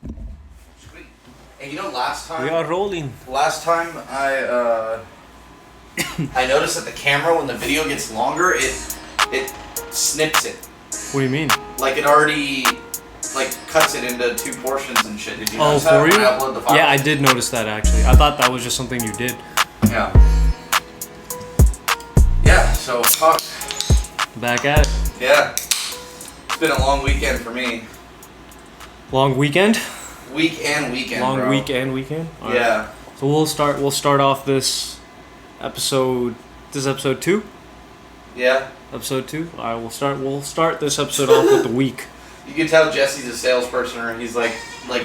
Sweet. And last time... We are rolling. Last time I noticed that the camera, when the video gets longer, it snips it. What do you mean? Like it already cuts it into two portions and shit. Did you notice for that when you? I upload the file? Yeah, I did notice that actually. I thought that was just something you did. Yeah. Yeah, so fuck. Back at it. Yeah. It's been a long weekend for me. Long weekend? Week and weekend, Long bro. week and weekend? All yeah. Right. So we'll start off this episode. This is episode 2? Yeah. Episode 2? Alright, we'll start this episode off with the week. You can tell Jesse's a salesperson, or he's like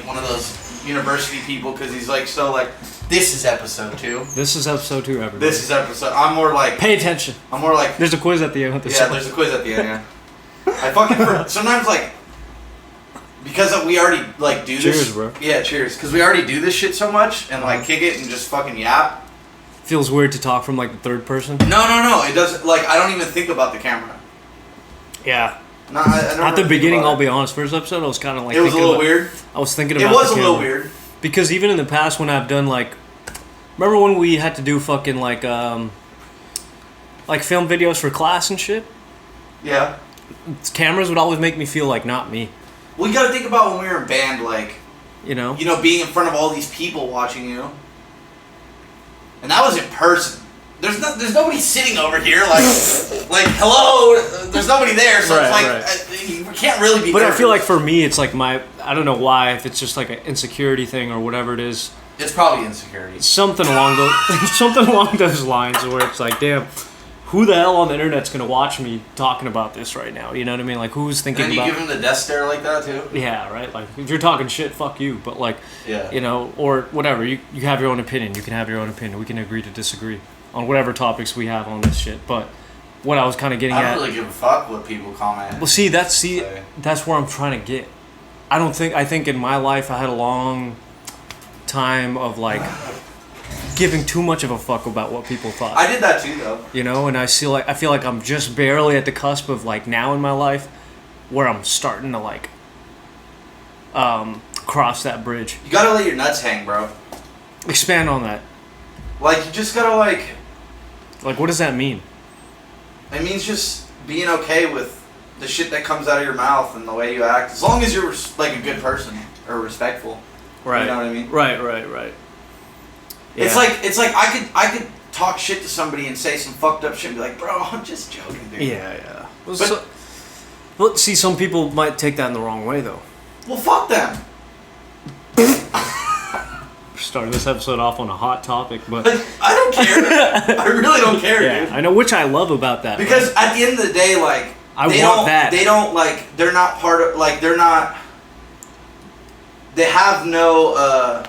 one of those university people, because he's this is episode 2. This is episode 2, everybody. This is episode. I'm more like. Pay attention. I'm more like. There's a quiz at the end of this. Yeah, there's a quiz at the end. Yeah. I fucking sometimes because we already do this. Cheers, bro. Yeah, cheers. Because we already do this shit so much and kick it and just fucking yap. Feels weird to talk from the third person. No. It doesn't. I don't even think about the camera. Yeah. No, I don't At the beginning, I'll be honest. First episode, I was kind of It was a little weird. I was thinking about. It was the a little camera. weird. Because even in the past, when I've done remember when we had to do fucking film videos for class and shit? Yeah. Cameras would always make me feel like not me. Well, you gotta think about when we were in band, being in front of all these people watching you. And that was in person. There's nobody sitting over here hello. There's nobody there, so right. You can't really be. But there. I feel like for me, it's I don't know why, if it's just an insecurity thing or whatever it is. It's probably insecurity. Something along those lines, where it's damn, who the hell on the internet's gonna watch me talking about this right now? You know what I mean? Who's thinking and about? And you give him the death stare like that too. Yeah, right. If you're talking shit, fuck you. But yeah. Or whatever. You have your own opinion. You can have your own opinion. We can agree to disagree on whatever topics we have on this shit. But what I was kind of getting at. I don't really give a fuck what people comment. Well, that's where I'm trying to get. I think in my life I had a long time of giving too much of a fuck about what people thought. I did that too, though. And I feel like I'm just barely at the cusp of now in my life where I'm starting to cross that bridge. You gotta let your nuts hang, bro. Expand on that. You just gotta what does that mean? It means just being okay with the shit that comes out of your mouth and the way you act, as long as you're a good person or respectful. Right. You know what I mean? Right. Yeah. It's like I could talk shit to somebody and say some fucked up shit and be like, bro, I'm just joking, dude. Yeah. But see, some people might take that in the wrong way, though. Well, fuck them. Starting this episode off on a hot topic, but I don't care. I really don't care, yeah, dude. I know, which I love about that. Because at the end of the day, they don't they're not part of they're not. They have no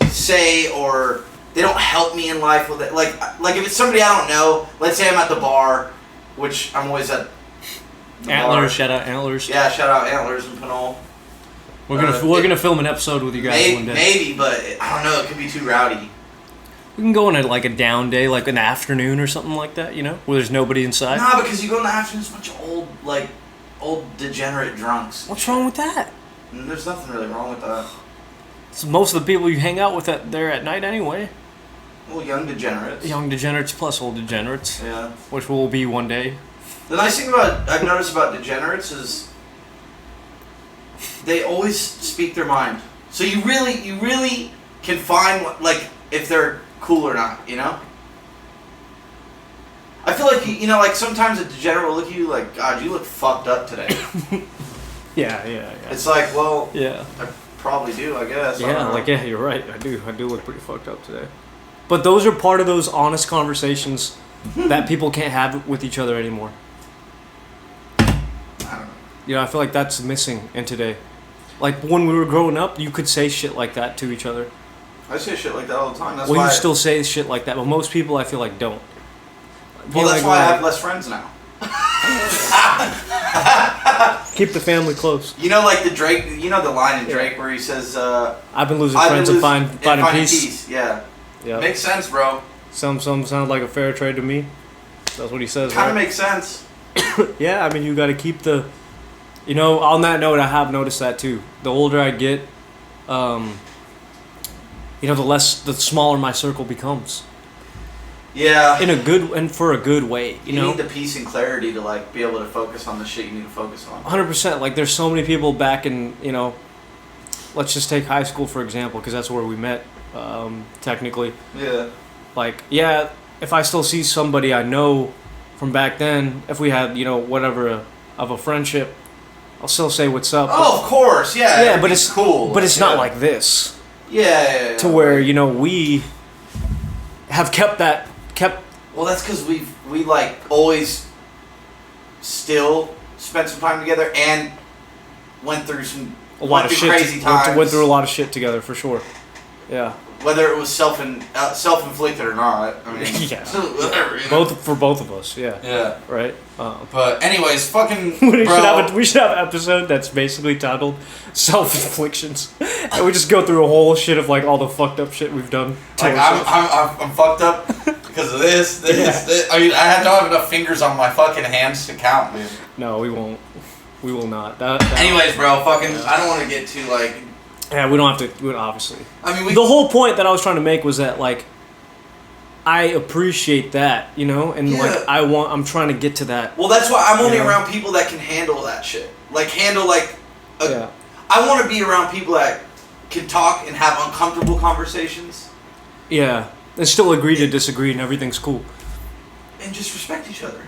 say, or they don't help me in life with it. If it's somebody I don't know, let's say I'm at the bar, which I'm always at. Antlers, shout out Antlers. Yeah, shout out Antlers and Pinole. We're gonna film an episode with you guys one day. Maybe, but I don't know. It could be too rowdy. We can go on a down day, an afternoon or something like that. Where there's nobody inside. Nah, because you go in the afternoon, it's a bunch of old degenerate drunks. What's wrong with that? There's nothing really wrong with that. So most of the people you hang out with there at night anyway. Well, young degenerates. Young degenerates plus old degenerates. Yeah. Which will be one day. The nice thing I've noticed about degenerates is they always speak their mind. So you really can find if they're cool or not, I feel sometimes a degenerate will look at you God, you look fucked up today. Yeah. It's well, yeah. I probably do, I guess. Yeah, you're right. I do look pretty fucked up today. But those are part of those honest conversations that people can't have with each other anymore. I don't know. I feel like that's missing in today. When we were growing up, you could say shit like that to each other. I say shit like that all the time. That's why you still say shit like that, but most people I feel don't. Well, that's why I have less friends now. Keep the family close. The Drake, the line in Drake where he says, I've been losing friends and finding peace. Yeah. Makes sense, bro. Some sound like a fair trade to me. That's what he says. Kind of makes sense. Yeah, you got to keep the... on that note, I have noticed that too. The older I get, the smaller my circle becomes. Yeah. For a good way, you need the peace and clarity to like be able to focus on the shit you need to focus on. 100%. Like there's so many people back in, let's just take high school for example, because that's where we met, technically. Yeah. Like, yeah, if I still see somebody I know from back then, if we had, whatever of a friendship, I'll still say what's up. Oh, of course, yeah. Yeah, but it's cool. But it's not like this. Yeah. To where, we have kept. Well, that's because we like always still spent some time together and went through a lot of shit. Crazy times. Went through a lot of shit together for sure. Yeah. Whether it was self-inflicted or not, I mean, yeah. Whatever. For both of us, yeah. Yeah. Right. But anyways, fucking. We should have an episode that's basically titled "Self-Inflictions," and we just go through a whole shit of like all the fucked up shit we've done. Like I'm fucked up because of this. I mean, I don't have enough fingers on my fucking hands to count, dude. No, we won't. We will not. Anyways, bro, fucking. Yeah. I don't want to get too like. Yeah, we don't have to. Obviously, I mean, the whole point that I was trying to make was that like, I appreciate that, and like I'm trying to get to that. Well, that's why I'm only around people that can handle that shit. Like I want to be around people that can talk and have uncomfortable conversations. Yeah, and still agree to disagree, and everything's cool. And just respect each other.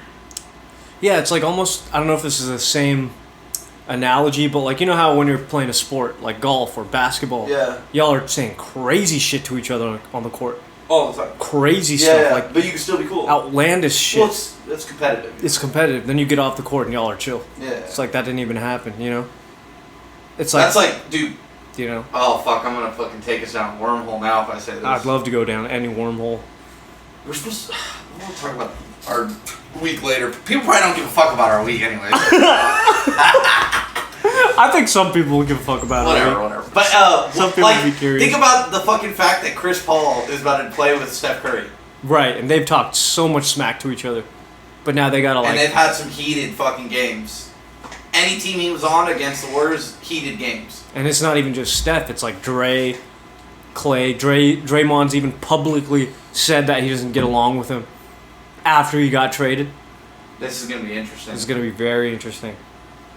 Yeah, it's like almost. I don't know if this is the same analogy, but like how when you're playing a sport like golf or basketball, y'all are saying crazy shit to each other on the court. All the time. Crazy stuff, like, but you can still be cool. Outlandish shit. Well, it's competitive. It's competitive. Then you get off the court and y'all are chill. Yeah. It's like that didn't even happen. It's like that's like, dude. Oh fuck! I'm gonna fucking take us down a wormhole now if I say this. I'd love to go down any wormhole. We're supposed to. We'll talk about our week later. People probably don't give a fuck about our week anyway. I think some people will give a fuck about it. Whatever. But some people would be curious. Think about the fucking fact that Chris Paul is about to play with Steph Curry. Right, and they've talked so much smack to each other, but now they gotta and they've had some heated fucking games. Any team he was on against the Warriors, heated games. And it's not even just Steph; it's like Dre, Clay. Draymond's even publicly said that he doesn't get along with him after he got traded. This is gonna be interesting. This is gonna be very interesting.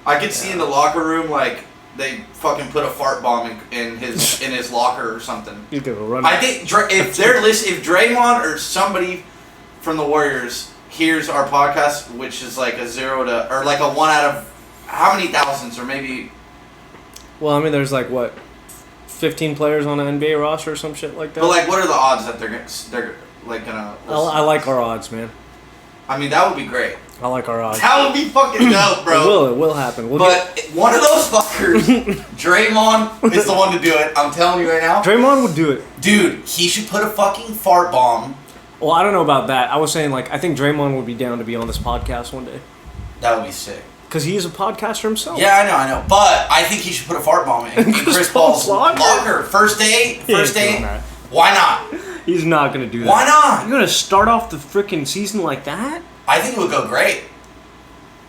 I could see in the locker room like they fucking put a fart bomb in his locker or something. He's gonna run. I think if Draymond or somebody from the Warriors hears our podcast, which is like a 0 to or like a 1 out of how many thousands or maybe. Well, I mean, there's like what, 15 players on an NBA roster or some shit like that. But like, what are the odds that they're like gonna? I like our odds, man. I mean, that would be great. I like our odds. That would be fucking dope, bro. It will happen. One of those fuckers, Draymond, is the one to do it. I'm telling you right now. Draymond would do it. Dude, he should put a fucking fart bomb. Well, I don't know about that. I was saying, like, I think Draymond would be down to be on this podcast one day. That would be sick. Because he is a podcaster himself. Yeah, I know. But I think he should put a fart bomb in Chris Paul's locker. First day. Why not? He's not going to do that. Why not? You're going to start off the freaking season like that? I think it would go great.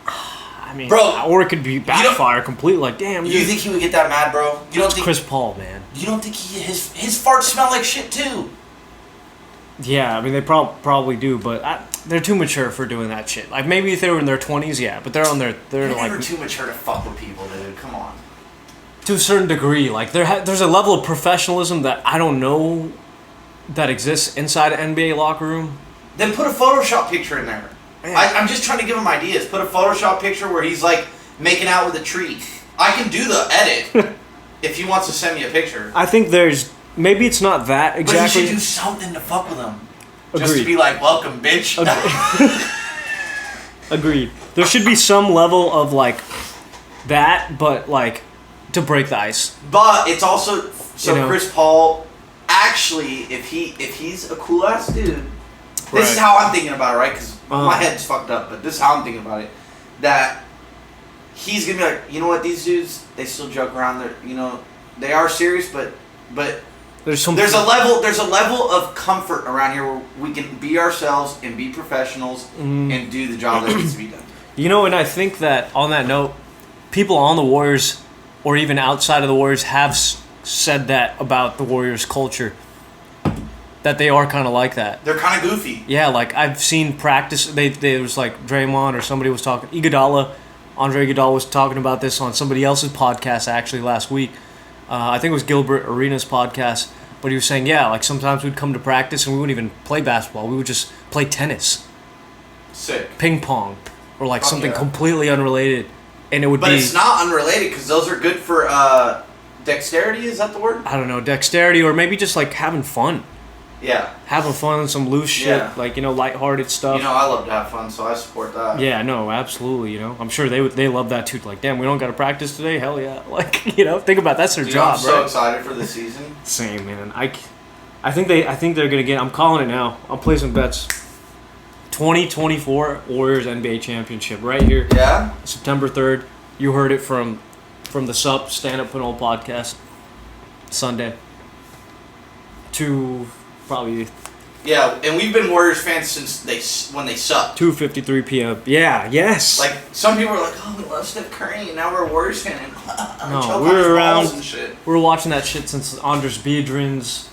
I mean, bro, or it could be backfire completely. Like, damn. You think he would get that mad, bro? You don't think Chris Paul, man? You don't think his farts smell like shit too? Yeah, I mean they probably do, but they're too mature for doing that shit. Like maybe if they were in their 20s, yeah, but they're They're like never too mature to fuck with people, dude. Come on. To a certain degree, like there's a level of professionalism that I don't know that exists inside an NBA locker room. Then put a Photoshop picture in there. I'm just trying to give him ideas. Put a Photoshop picture where he's like making out with a tree. I can do the edit if he wants to send me a picture. I think maybe it's not that exactly. But you should do something to fuck with him. Agreed. Just to be like, welcome, bitch. Agreed. There should be some level of like that, but like to break the ice. But it's also Chris Paul. Actually, if he's a cool ass dude, this is how I'm thinking about it, right? Because my head's fucked up, but this is how I'm thinking about it. That he's gonna be like, you know what, these dudes, they still joke around. They are serious, but there's a level of comfort around here where we can be ourselves and be professionals and do the job that needs to be done. And I think that on that note, people on the Warriors or even outside of the Warriors have said that about the Warriors culture. That they are kind of like that. They're kind of goofy. Yeah, like I've seen practice. They was like Draymond or somebody was talking. Andre Iguodala was talking about this on somebody else's podcast actually last week. I think it was Gilbert Arenas' podcast. But he was saying, yeah, like sometimes we'd come to practice and we wouldn't even play basketball. We would just play tennis. Sick. Ping pong. Or like something completely unrelated. And it would be... But it's not unrelated because those are good for dexterity, is that the word? I don't know, dexterity or maybe just like having fun. Yeah. Having fun, some loose shit, like, lighthearted stuff. I love to have fun, so I support that. Yeah, no, absolutely, I'm sure they love that too. Like, damn, we don't got to practice today? Hell yeah. Like, think about that's their job, I'm so excited for the season. Same, man. I think they're going to get, I'm calling it now. I'll play some bets. 2024 Warriors NBA Championship right here. Yeah? September 3rd. You heard it from the SUP Stand Up Panel podcast. Sunday. Probably. Yeah, and we've been Warriors fans since when they sucked. 2:53 p.m. Yeah, yes. Like some people are like, "Oh, we love Steph Curry," and now we're a Warriors fan. No, we were around. We were watching that shit since Andres Biedrins.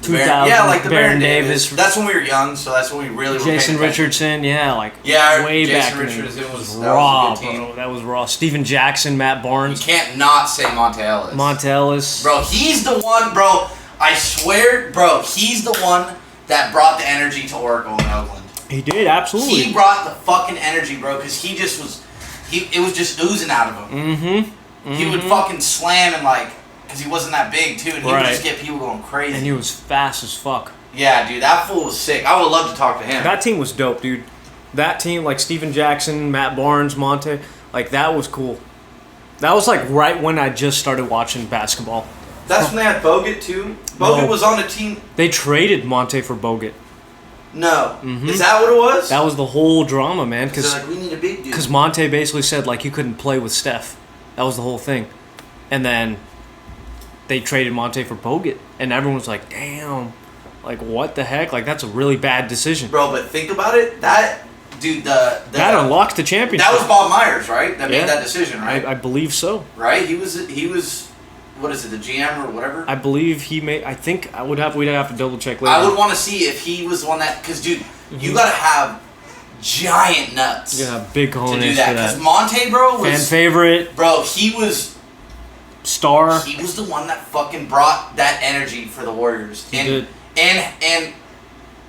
2000. Yeah, like the Baron Davis. That's when we were young, so that's when we really were Jason Richardson, way Jason back. Richardson was raw, bro. That was raw. Steven Jackson, Matt Barnes. You can't not say Monte Ellis. Monte Ellis. Bro, he's the one, bro. I swear, bro, he's the one that brought the energy to Oracle in Oakland. He did, absolutely. He brought the fucking energy, bro, because he just was, it was just oozing out of him. Mm-hmm. He would fucking slam and because he wasn't that big too, and he would just get people going crazy. And he was fast as fuck. Yeah, dude, that fool was sick. I would love to talk to him. That team was dope, dude. That team, like Steven Jackson, Matt Barnes, Monte, that was cool. That was right when I just started watching basketball. That's when they had Bogut too? Bogut was on the team. They traded Monte for Bogut. No. Mm-hmm. Is that what it was? That was the whole drama, man. Because we need a big dude. Because Monte basically said, he couldn't play with Steph. That was the whole thing. And then they traded Monte for Bogut. And everyone was like, damn. What the heck? That's a really bad decision. Bro, but think about it. That, dude, that unlocked the championship. That was Bob Myers, right? That made that decision, right? I believe so. Right? He was... What is it, the GM or whatever? I believe he made. I think we'd have to double check later. I would want to see if he was the one that, because dude, you gotta have giant nuts. Yeah, big cojones to do that. Because Monte, bro, was fan favorite. Bro, he was star. He was the one that fucking brought that energy for the Warriors, and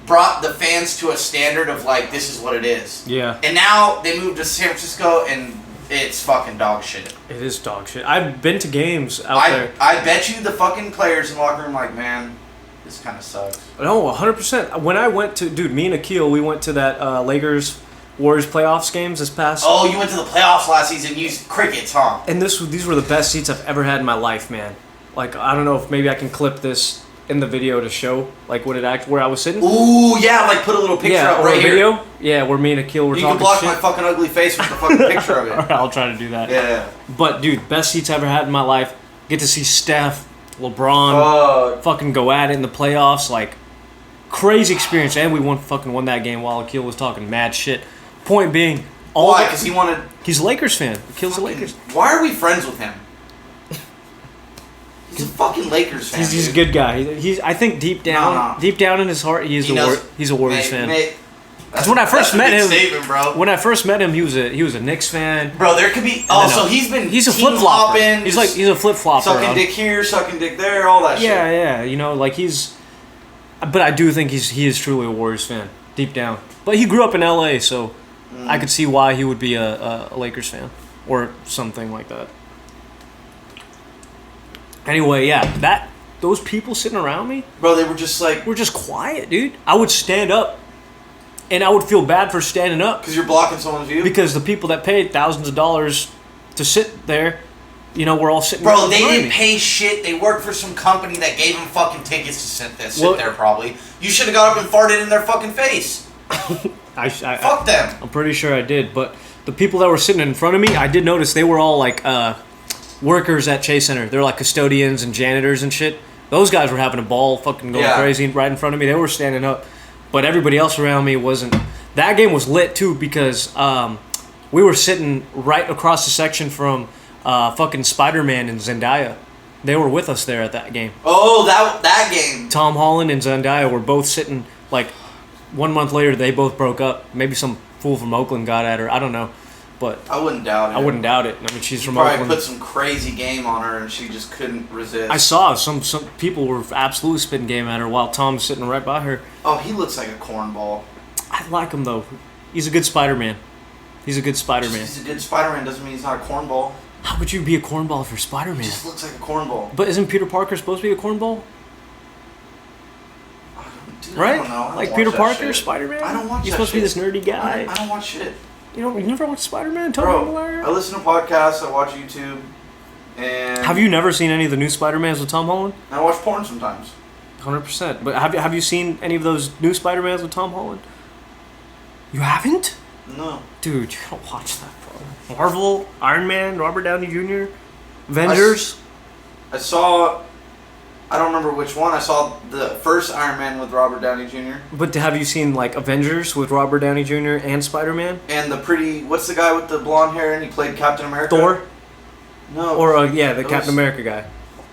brought the fans to a standard of this is what it is. Yeah. And now they moved to San Francisco and. It's fucking dog shit. It is dog shit. I've been to games out there. I bet you the fucking players in the locker room man, this kind of sucks. No, 100%. When I went to, me and Akil, we went to that Lakers Warriors playoffs games this past. Oh, you went to the playoffs last season. You used crickets, huh? And these were the best seats I've ever had in my life, man. I don't know if maybe I can clip this in the video to show where I was sitting. Ooh, yeah, put a little picture up right here. Video? Yeah, where me and Akil were talking shit. You can block my fucking ugly face with the fucking picture of it. Alright, I'll try to do that. Yeah. But dude, best seats I ever had in my life. Get to see Steph, LeBron, fucking go at it in the playoffs. Crazy experience. And we won that game while Akil was talking mad shit. Point being, why? Because he wanted. He's a Lakers fan. Akil's a Lakers. Why are we friends with him? He's a fucking Lakers fan. He's a good guy. I think deep down in his heart, he's a Warriors fan. Because when I first met him, he was a Knicks fan. Bro, there could be. He's a flip flopper. He's a flip flopper. Sucking dick here, sucking dick there, all that shit. Yeah. But I do think he is truly a Warriors fan deep down. But he grew up in LA, so I could see why he would be a Lakers fan or something like that. Anyway, yeah, those people sitting around me, bro, they were just we're just quiet, dude. I would stand up, and I would feel bad for standing up because you're blocking someone's view. Because the people that paid thousands of dollars to sit there, we're all sitting. Bro, they didn't pay shit. They worked for some company that gave them fucking tickets to sit there. Probably, you should have got up and farted in their fucking face. Fuck them. I'm pretty sure I did, but the people that were sitting in front of me, I did notice they were all workers at Chase Center. They're custodians and janitors and shit. Those guys were having a ball, fucking going crazy right in front of me. They were standing up, but everybody else around me wasn't. That game was lit too because we were sitting right across the section from fucking Spider-Man and Zendaya. They were with us there at that game. Oh, that game. Tom Holland and Zendaya were both sitting, like, 1 month later, they both broke up. Maybe some fool from Oakland got at her. I don't know. But I wouldn't doubt it. I wouldn't doubt it. I mean, she's from probably Oakland. Put some crazy game on her, and she just couldn't resist. I saw some people were absolutely spitting game at her while Tom's sitting right by her. Oh, he looks like a cornball. I like him, though. He's a good Spider-Man. He's a good Spider-Man. He's a good Spider-Man doesn't mean he's not a cornball. How would you be a cornball for Spider-Man? He just looks like a cornball. But isn't Peter Parker supposed to be a cornball? Dude, right? I don't know. Like Peter Parker, Spider-Man? I don't watch He's that supposed to be this nerdy guy. I don't watch shit. You never watched Spider-Man? Bro, I listen to podcasts, I watch YouTube, and... Have you never seen any of the new Spider-Mans with Tom Holland? I watch porn sometimes. 100%. But have you seen any of those new Spider-Mans with Tom Holland? You haven't? No. Dude, you gotta watch that, bro. Marvel, Iron Man, Robert Downey Jr., Avengers. I saw... I don't remember which one. I saw the first Iron Man with Robert Downey Jr. But have you seen, like, Avengers with Robert Downey Jr. and Spider-Man? And the pretty... What's the guy with the blonde hair and he played Captain America? Thor? No. Or, the Captain America guy.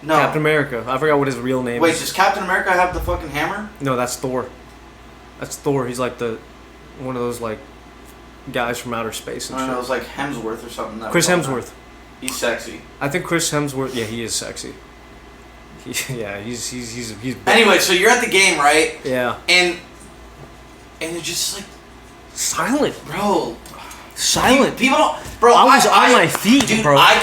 No. Captain America. I forgot what his real name is. Wait, does Captain America have the fucking hammer? No, that's Thor. That's Thor. He's like one of those, like, guys from outer space and I don't shit. know, it was like Hemsworth or something. Chris Hemsworth. He's sexy. I think Chris Hemsworth, he is sexy. He's Anyway, so you're at the game, right? Yeah. And you're just like silent, bro. Silent. People don't, bro. I was on my feet, dude, bro. I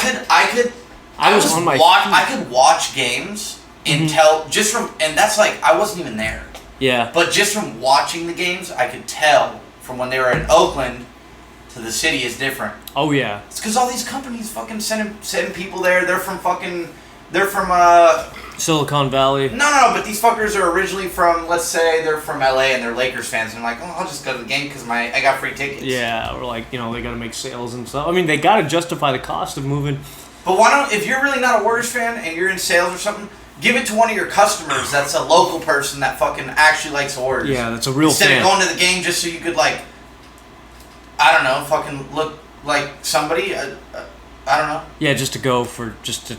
was on my feet. I could watch games and tell just from, and that's like I wasn't even there. Yeah. But just from watching the games, I could tell from when they were in Oakland to the city is different. Oh yeah. It's because all these companies fucking sending people there. They're from Silicon Valley. No, but these fuckers are originally from, let's say they're from LA and they're Lakers fans and they're like, oh, I'll just go to the game because I got free tickets. Yeah, or like, they got to make sales and stuff. I mean, they got to justify the cost of moving. But why don't, if you're really not a Warriors fan and you're in sales or something, give it to one of your customers that's a local person that fucking actually likes the Warriors. Yeah, that's a real Instead fan. of going to the game just so you could, like, I don't know, fucking look like somebody. I don't know. Yeah, just to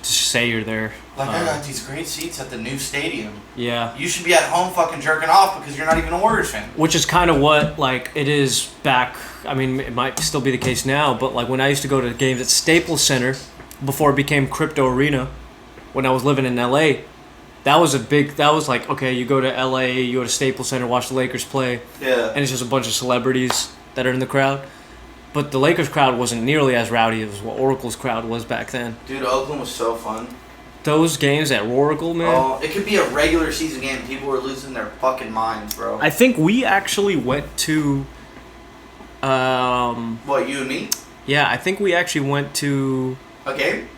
say you're there. Like, I got these great seats at the new stadium. Yeah. You should be at home fucking jerking off because you're not even a Warriors fan. Which is kind of what, like, it is back, I mean, it might still be the case now, but, like, when I used to go to games at Staples Center, before it became Crypto Arena, when I was living in LA, that was like, okay, you go to LA, you go to Staples Center, watch the Lakers play. Yeah. And it's just a bunch of celebrities that are in the crowd. But the Lakers crowd wasn't nearly as rowdy as what Oracle's crowd was back then. Dude, Oakland was so fun. Those games at Oracle, man. Oh, it could be a regular season game. People were losing their fucking minds, bro. I think we actually went to... what, you and me? Yeah, I think we actually went to... A game?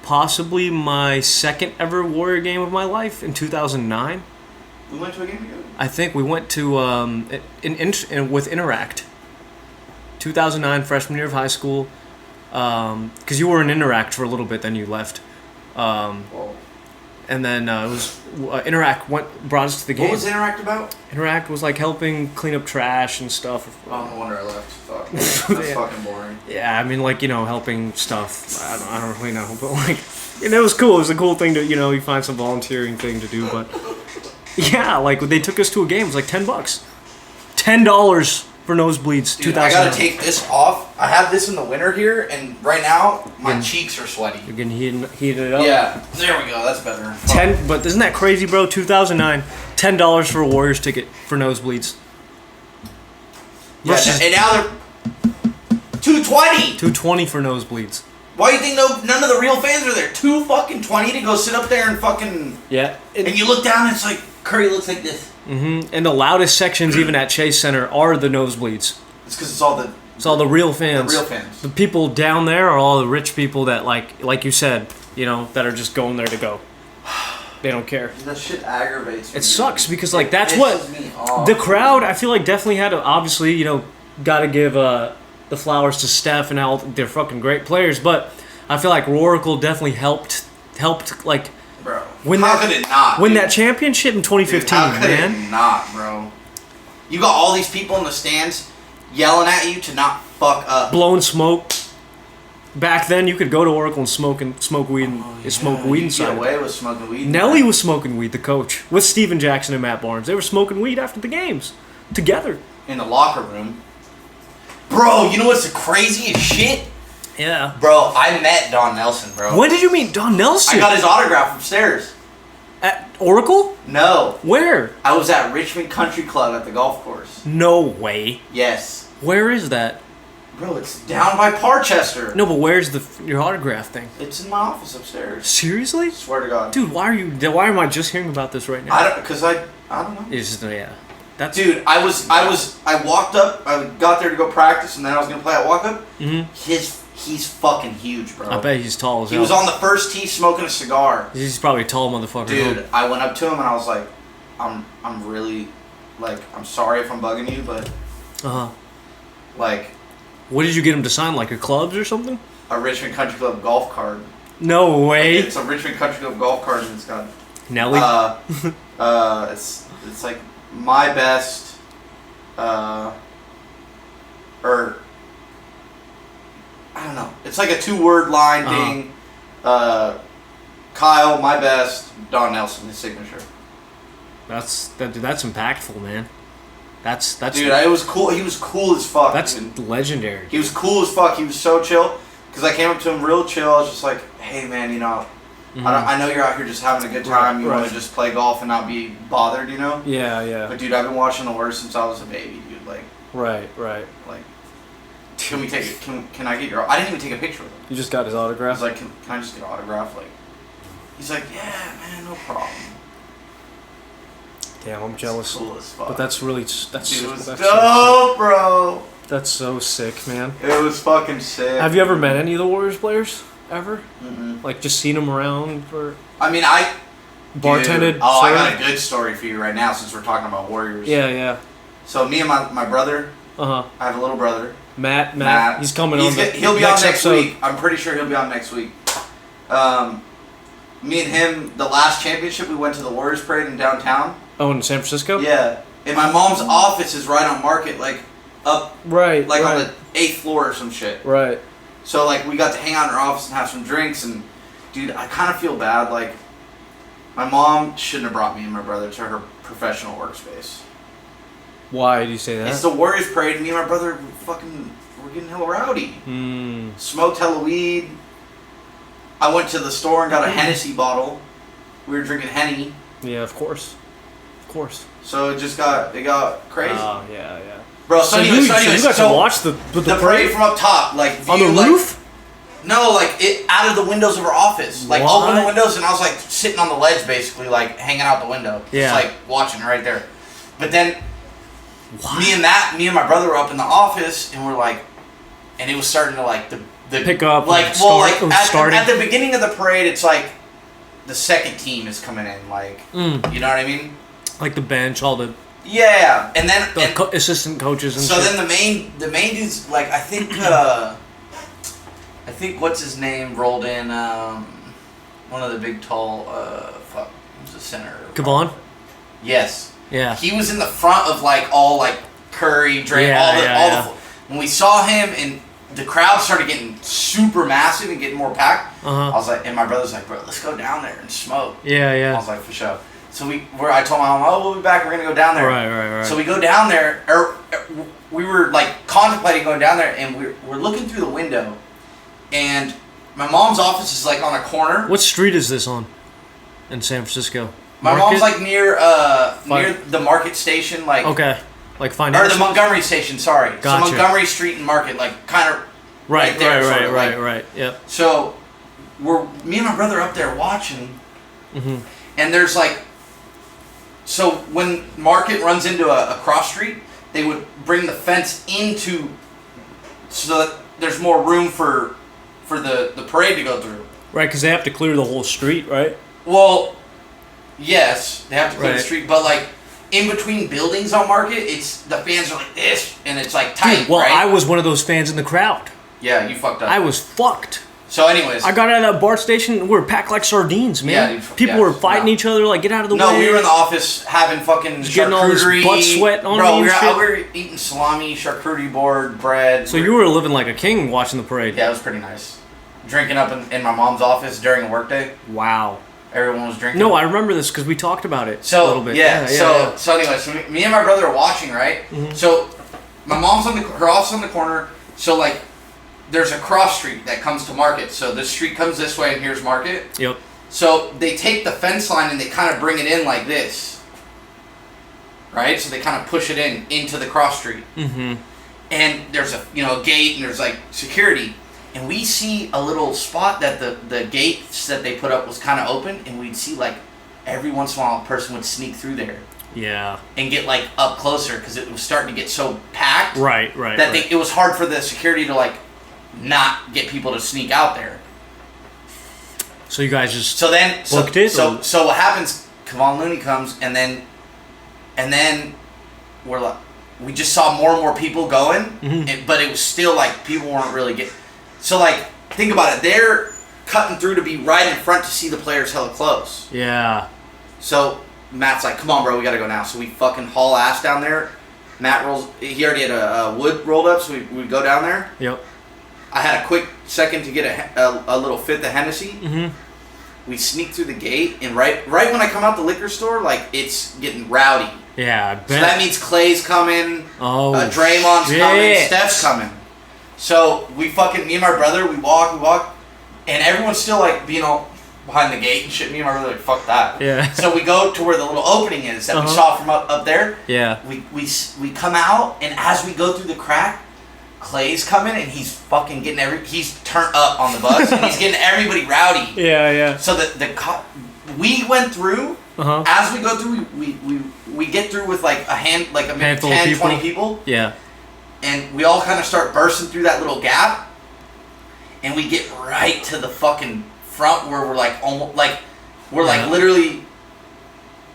Possibly my second ever Warrior game of my life in 2009. We went to a game together? I think we went to with Interact. 2009, freshman year of high school. Because you were in Interact for a little bit, then you left. And then it was Interact brought us to the game. What was Interact about? Interact was like helping clean up trash and stuff. Oh, no wonder I left. Fuck. That's fucking boring. Yeah, I mean, like, helping stuff. I don't really know, but like, it was cool. It was a cool thing to, you find some volunteering thing to do. But yeah, like they took us to a game. It was like $10, $10 for nosebleeds. Dude, I gotta take this off. I have this in the winter here, and right now my cheeks are sweaty. You're getting heated up. Yeah, there we go. That's better. But isn't that crazy, bro? 2009, $10 for a Warriors ticket for nosebleeds. Yeah, and now they're $220. $220 for nosebleeds. Why do you think none of the real fans are there? $220 to go sit up there and fucking and you look down and it's like Curry looks like this. Mm-hmm. And the loudest sections, even at Chase Center, are the nosebleeds. It's because it's all the real fans. The real fans. The people down there are all the rich people that, like you said, that are just going there to go. They don't care. That shit aggravates me. It sucks because, like, that's what the crowd. I feel like definitely had to. Obviously, got to give the flowers to Steph and all. They're fucking great players, but I feel like Oracle definitely helped like. Bro, how could it not? Win that championship in 2015, dude, how could man. It not, bro. You got all these people in the stands yelling at you to not fuck up. Blowing smoke. Back then, you could go to Oracle and smoke weed smoke weed inside. Get away with smoking weed. Nelly was smoking weed, the coach, with Steven Jackson and Matt Barnes. They were smoking weed after the games together in the locker room. Bro, you know what's the craziest shit? Yeah. Bro, I met Don Nelson, bro. When did you meet Don Nelson? I got his autograph upstairs. At Oracle? No. Where? I was at Richmond Country Club at the golf course. No way. Yes. Where is that? Bro, it's down by Parchester. No, but where's your autograph thing? It's in my office upstairs. Seriously? Swear to God. Dude, why am I just hearing about this right now? I don't know. Yeah. That's dude, I walked up, I got there to go practice, and then I was gonna play at walk up. He's fucking huge, bro. I bet he's tall as hell. He was on the first tee smoking a cigar. He's probably a tall motherfucker. Dude, I went up to him and I was like, I'm really, like, I'm sorry if I'm bugging you, but like, what did you get him to sign? Like a clubs or something? A Richmond Country Club golf card. No way. It's a Richmond Country Club golf card, and it's got Nelly. It's like my best, or I don't know. It's like a 2-word line thing. Kyle, my best. Don Nelson, his signature. That's impactful, man. That's dude. It was cool. He was cool as fuck. That's legendary. He was cool as fuck. He was so chill. Because I came up to him real chill. I was just like, hey man, you know, I know you're out here just having a good time. You want to just play golf and not be bothered, you know? Yeah. But dude, I've been watching the Warriors since I was a baby, dude. Like. Right. Like. Can we take it? Can I get your? I didn't even take a picture with him. You just got his I autograph. was like, can I just get an autograph? Like, he's like, yeah, man, no problem. Damn, I'm jealous. Cool as fuck. But that's dope, bro. That's so sick, man. It was fucking sick. Have you ever met any of the Warriors players ever? Mm-mm. Like just seen them around for? I mean, I bartended. I got a good story for you right now since we're talking about Warriors. Yeah. So me and my brother. I have a little brother. Matt. He's coming on. He'll be on next week. I'm pretty sure he'll be on next week. Me and him, the last championship, we went to the Warriors parade in downtown. Oh, in San Francisco? Yeah. And my mom's office is right on Market, like up, on the 8th floor or some shit. Right. So like we got to hang out in her office and have some drinks, and dude, I kind of feel bad. Like my mom shouldn't have brought me and my brother to her professional workspace. Why do you say that? It's the Warriors parade. Me and my brother we're getting hella rowdy. Smoked hella weed. I went to the store and got a Hennessy bottle. We were drinking Henny. Yeah, of course. So it got crazy. Oh, yeah. Bro, so you got to watch the parade from up top, like view, on the roof? No, like it out of the windows of our office. Like open the windows, and I was like sitting on the ledge, basically, like hanging out the window, just like watching right there. But then me and my brother were up in the office, and we're like, and it was starting to like the pick up, like at the beginning of the parade, it's like the second team is coming in, like you know what I mean? Like the bench, all the and then assistant coaches and so shit. then the main dudes, like I think what's his name rolled in, one of the big tall who's the center? Kevon? Yes. Yeah. He was in the front of like all like Curry, Dre, all the when we saw him and the crowd started getting super massive and getting more packed. I was like, and my brother's like, bro, let's go down there and smoke. Yeah. I was like, for sure. So I told my mom, we'll be back. We're gonna go down there. Right. So we go down there. We were like contemplating going down there, and we're looking through the window, and my mom's office is like on a corner. What street is this on? In San Francisco. My mom's like near the Market station, like okay, like financial. Or the Montgomery station. Sorry, gotcha. So Montgomery Street and Market, like kind of right there. Right. Yep. So me and my brother up there watching, and there's like. So when Market runs into a cross street, they would bring the fence into so that there's more room for the parade to go through. Right, because they have to clear the whole street, right? Well, yes, they have to clear the street, but like in between buildings on Market, the fans are like this, and it's like tight. Dude, right? I was one of those fans in the crowd. Yeah, you fucked up. I was fucked. So anyways. I got out of that BART station, we were packed like sardines, man. Yeah, dude, people were fighting each other, like, get out of the way. No, we were in the office having fucking charcuterie. Getting all this butt sweat on me and we were eating salami, charcuterie board, bread. So you were living like a king watching the parade. Yeah, it was pretty nice. drinking up in my mom's office during a workday. Wow. Everyone was drinking. No, I remember this because we talked about it a little bit. Yeah. So anyway, me and my brother are watching, right? Mm-hmm. So my mom's her office on the corner. So like, there's a cross street that comes to Market. So this street comes this way, and here's Market. Yep. So they take the fence line and they kind of bring it in like this, right? So they kind of push it into the cross street. Mm-hmm. And there's a gate, and there's like security. And we see a little spot that the gates that they put up was kind of open, and we'd see like every once in a while a person would sneak through there. Yeah. And get like up closer because it was starting to get so packed. Right. That it was hard for the security to like not get people to sneak out there. So you guys just booked it? So what happens? Kevon Looney comes, and then we're like, we just saw more and more people going, but it was still like people weren't really getting. So like, think about it. They're cutting through to be right in front to see the players hella close. Yeah. So Matt's like, "Come on, bro, we gotta go now." So we fucking haul ass down there. Matt rolls. He already had a wood rolled up, so we go down there. Yep. I had a quick second to get a little fifth of Hennessy. Mm-hmm. We sneak through the gate, and right when I come out the liquor store, like, it's getting rowdy. Yeah, I bet. So that means Clay's coming. Oh, Draymond's coming. Steph's coming. So me and my brother, we walk, and everyone's still like being all behind the gate and shit. Me and my brother like, fuck that. Yeah. So we go to where the little opening is that we saw from up there. Yeah. We come out, and as we go through the crack, Clay's coming, and he's fucking getting he's turned up on the bus, and he's getting everybody rowdy. Yeah. So we went through. As we go through, we get through with like maybe 10, 20 people. Yeah. And we all kind of start bursting through that little gap, and we get right to the fucking front where we're like almost like literally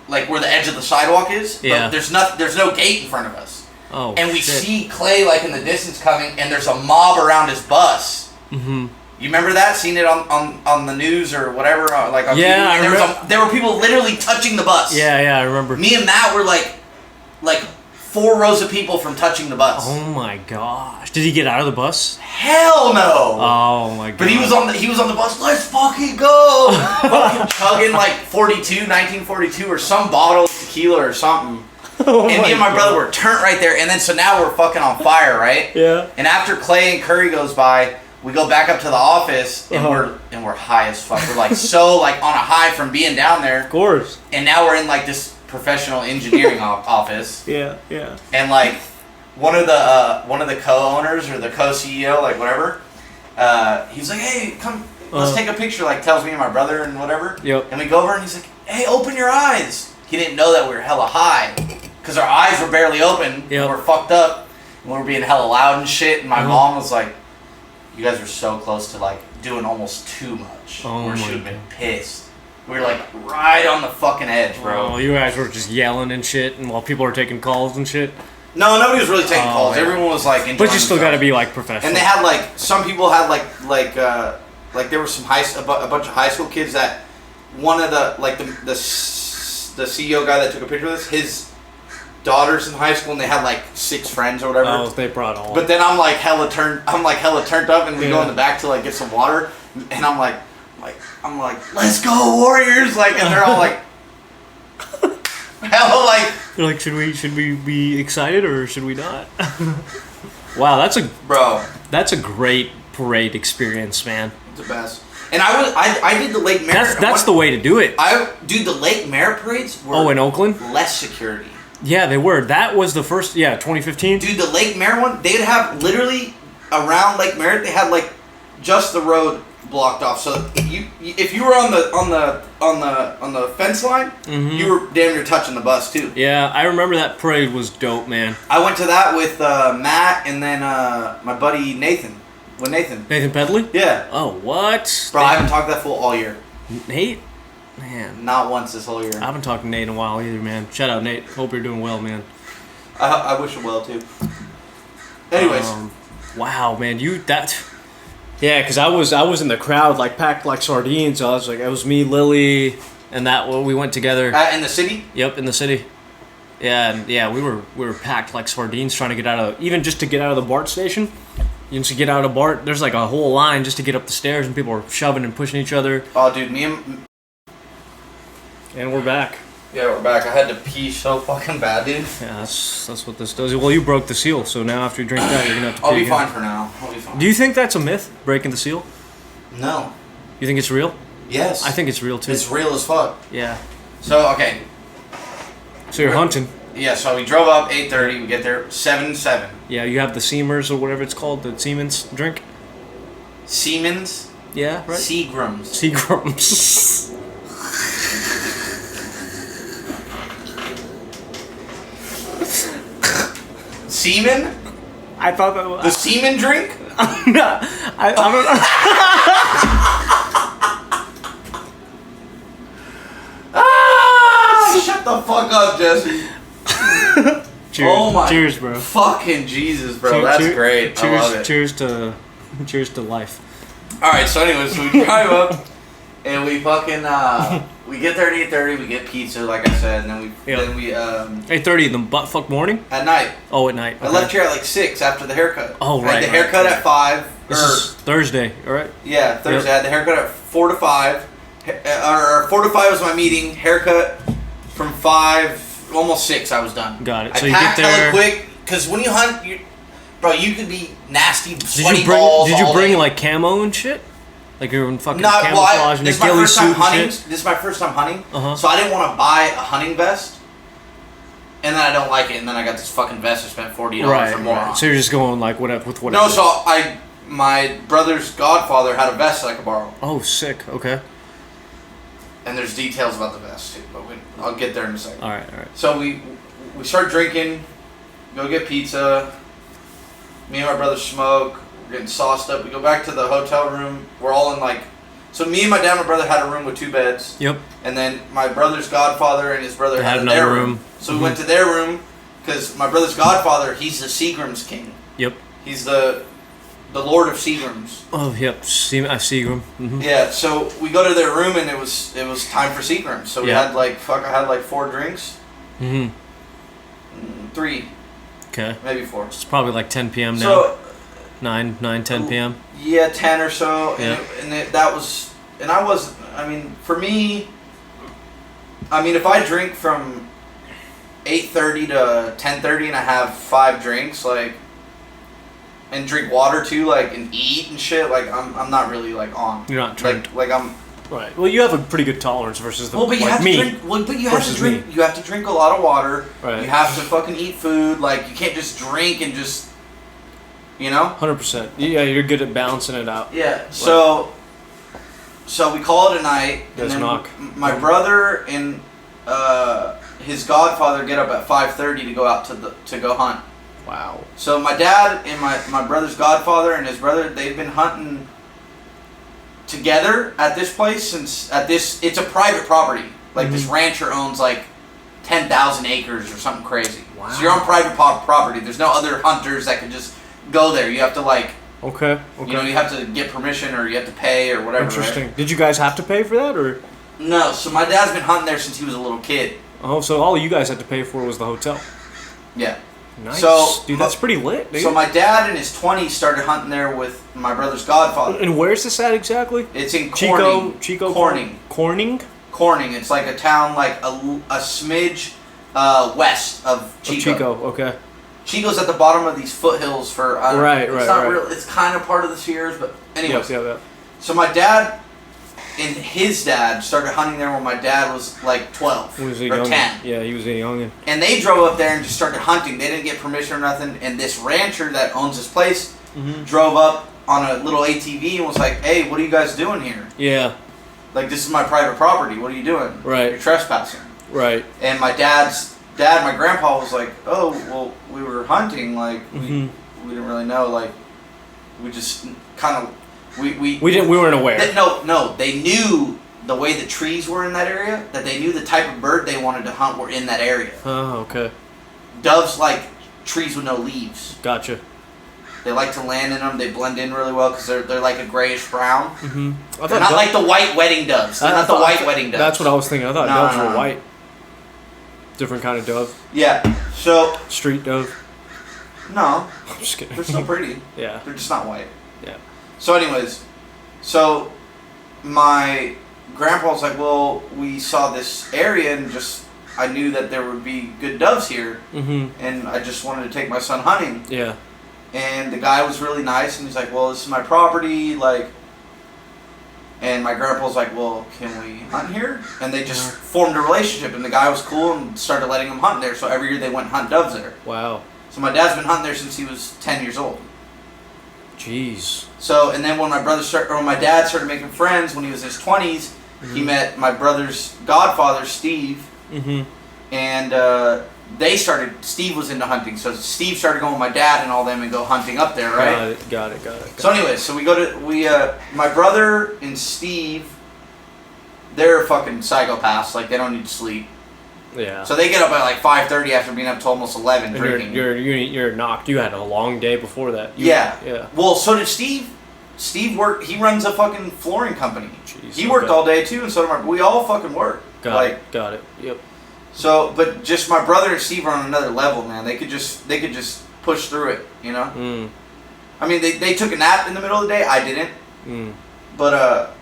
like where the edge of the sidewalk is. Yeah. But there's no gate in front of us. Oh. And we see Clay like in the distance coming, and there's a mob around his bus. Mm-hmm. You remember that? Seen it on the news or whatever? Like on TV? I remember. There were people literally touching the bus. Yeah, I remember. Me and Matt were like 4 rows of people from touching the bus. Oh my gosh! Did he get out of the bus? Hell no! Oh my god! But he was on the bus. Let's fucking go! Fucking chugging like 1942 or some bottle of tequila or something. Oh and me and my brother were turned right there, and then so now we're fucking on fire, right? Yeah. And after Clay and Curry goes by, we go back up to the office, and we're high as fuck. We're like so like on a high from being down there. Of course. And now we're in like this professional engineering office. Yeah. And like one of the co-owners or the co-CEO, like whatever, he's like, "Hey, come, let's take a picture." Like tells me and my brother and whatever. Yep. And we go over, and he's like, "Hey, open your eyes." He didn't know that we were hella high, because our eyes were barely open. Yep. And we're fucked up, and we were being hella loud and shit. And my mom was like, "You guys are so close to like doing almost too much. Oh, we should have been pissed." We were like right on the fucking edge, bro. Oh, you guys were just yelling and shit, and while people were taking calls and shit. No, nobody was really taking calls. Yeah. Everyone was like enjoying But you still themselves. got to be like professional. And they had like some people had like there were some a bunch of high school kids that one of the CEO guy that took a picture of this, his daughter's in high school, and they had like 6 friends or whatever. Oh, they brought all. But then I'm like hella turned up, and we go in the back to like get some water, and I'm like, let's go Warriors, like, and they're all like, hella like. They're like, should we be excited or should we not? Wow, that's a great parade experience, man. It's the best. And I did the Lake Mare. That's the way to do it. Dude, the Lake Mare parades were in Oakland? less security. Yeah, they were. That was the first, 2015. Dude, the Lake Mare one, they'd have literally around Lake Mare, they had like just the road blocked off. So if you were on the fence line, you were damn near touching the bus too. Yeah, I remember that parade was dope, man. I went to that with Matt and then my buddy Nathan. With Nathan. Nathan Pedley? Yeah. Oh, what? Bro, I haven't talked to that fool all year. Nate? Man. Not once this whole year. I haven't talked to Nate in a while either, man. Shout out, Nate. Hope you're doing well, man. I wish him well, too. Anyways. Wow, man. Yeah, because I was in the crowd, like, packed like sardines. So I was like, it was me, Lily, and we went together. In the city? Yep, in the city. Yeah, and we were packed like sardines trying to get out of, even just to get out of the BART station. You just get out of bar. There's like a whole line just to get up the stairs, and people are shoving and pushing each other. Oh, dude, and we're back. Yeah, we're back. I had to pee so fucking bad, dude. Yeah, that's what this does. Well, you broke the seal, so now after you drink that, you're gonna have to pee I'll be again. fine for now. I'll be fine. Do you think that's a myth, breaking the seal? No. You think it's real? Yes. I think it's real too. It's real as fuck. Yeah. So, okay. So you're hunting. Yeah, so we drove up 8:30. We get there 7:07. Yeah, you have the Seamers or whatever it's called, the Siemens drink. Siemens? Yeah, right. Seagrams. Seagrams. Semen? I thought that was... The semen drink? No, I don't know. Shut the fuck up, Jesse. Cheers. Oh my. Cheers, bro. Fucking Jesus, bro. That's great. Cheers, I love it. Cheers to life. Alright, so anyways, so we drive up and we fucking we get there at 8:30, we get pizza, like I said, and then we 8:30 in the buttfuck morning? At night. Oh, at night. Okay. I left here at like 6 after the haircut. Oh, right. I had the haircut at 5. This is Thursday, alright? Yeah, Thursday. I had the haircut at 4 to 5. Or 4 to 5 was my meeting. Haircut from 5, almost 6. I was done. Got it. I so you packed get there. hella quick because when you hunt, bro, you could be nasty, sweaty Did you bring day. like camo and shit? Like you're in fucking Not, camouflage and a this is my ghillie first suit time and hunting. shit? This is my first time hunting, Uh-huh. so I didn't want to buy a hunting vest, and then I don't like it, and then I got this fucking vest I spent $40 or more on. So you're just going like whatever with whatever. No, so my brother's godfather had a vest I could borrow. Oh, sick. Okay. And there's details about the vest too, but I'll get there in a second. All right. So we start drinking, go get pizza. Me and my brother smoke. We're getting sauced up. We go back to the hotel room. We're all in like, so me and my dad and my brother had a room with 2 beds. Yep. And then my brother's godfather and his brother had another their room. So we went to their room because my brother's godfather, he's the Seagrams king. Yep. He's the Lord of Seagrams. Oh, yep. Seagram. Mm-hmm. Yeah. So we go to their room and it was time for Seagrams. So we had I had like 4 drinks. Mm-hmm. 3. Okay. Maybe 4. It's probably like 10 p.m. now. So 9, 10 p.m. Yeah, 10 or so. Yeah. That was, and I was, I mean, for me, I mean, if I drink from 8:30 to 10:30 and I have 5 drinks, like, and drink water too, like, and eat and shit, like, I'm not really, like, on. You're not trying like I'm. Right. Well, you have a pretty good tolerance versus the Well, but you like have me. to drink. Well, but you have to versus drink. me. You have to drink a lot of water. Right. You have to fucking eat food. Like, you can't just drink and just, you know. 100%. Yeah, you're good at balancing it out. Yeah. So we call it a night. Let's and then knock. My brother and his godfather get up at 5:30 to go out to go hunt. Wow. So my dad and my brother's godfather and his brother, they've been hunting together at this place it's a private property. Like, this rancher owns like 10,000 acres or something crazy. Wow. So you're on private property. There's no other hunters that can just go there. You have to like, Okay. you know, you have to get permission or you have to pay or whatever. Interesting. Right? Did you guys have to pay for that or? No. So my dad's been hunting there since he was a little kid. Oh, so all you guys had to pay for was the hotel. Yeah. Nice. So, dude, that's pretty lit, dude. So my dad in his 20s started hunting there with my brother's godfather. And where's this at exactly? It's in Corning. Corning. Corning. It's like a town like a smidge west of Chico. Okay. Chico's at the bottom of these foothills for right. Real. It's kind of part of the Sierras, but anyway. Yeah. So my dad and his dad started hunting there when my dad was like 12 or 10. Yeah, he was a youngin. And they drove up there and just started hunting. They didn't get permission or nothing. And this rancher that owns this place drove up on a little ATV and was like, "Hey, what are you guys doing here? Yeah. Like, this is my private property. What are you doing? Right. You're trespassing." Right. And my dad's dad, my grandpa, was like, "Oh, well, we were hunting. Like, we didn't really know. Like, we just kind of we weren't aware." No, they knew the way the trees were in that area. That they knew the type of bird they wanted to hunt were in that area. Oh, okay. Doves like trees with no leaves. Gotcha. They like to land in them. They blend in really well because they're like a grayish brown. They're not like the white wedding doves. They're not the white wedding doves. That's what I was thinking. I thought doves were white. Different kind of dove. Yeah. So street dove. No. I'm just kidding. They're still pretty. Yeah. They're just not white. Yeah. So anyways, so my grandpa was like, well, we saw this area and just, I knew that there would be good doves here. Mm-hmm. And I just wanted to take my son hunting. Yeah. And the guy was really nice and he's like, well, this is my property, like, and my grandpa was like, well, can we hunt here? And they just formed a relationship and the guy was cool and started letting him hunt there. So every year they went and hunt doves there. Wow. So my dad's been hunting there since he was 10 years old. Jeez. So, and then when my dad started making friends when he was in his 20s, he met my brother's godfather, Steve. Mm-hmm. And Steve was into hunting. So Steve started going with my dad and all them and go hunting up there, right? Got it. So anyways, so my brother and Steve, they're fucking psychopaths. Like, they don't need to sleep. Yeah. So they get up at like 5:30 after being up till almost 11 and drinking. You're knocked. You had a long day before that. Yeah. Well, so did Steve. Steve worked. He runs a fucking flooring company. Jeez, he worked all day too, and so did we all fucking work. Got it. Yep. So, but just my brother and Steve are on another level, man. They could just push through it, you know. Mm. I mean, they took a nap in the middle of the day. I didn't. Mm. But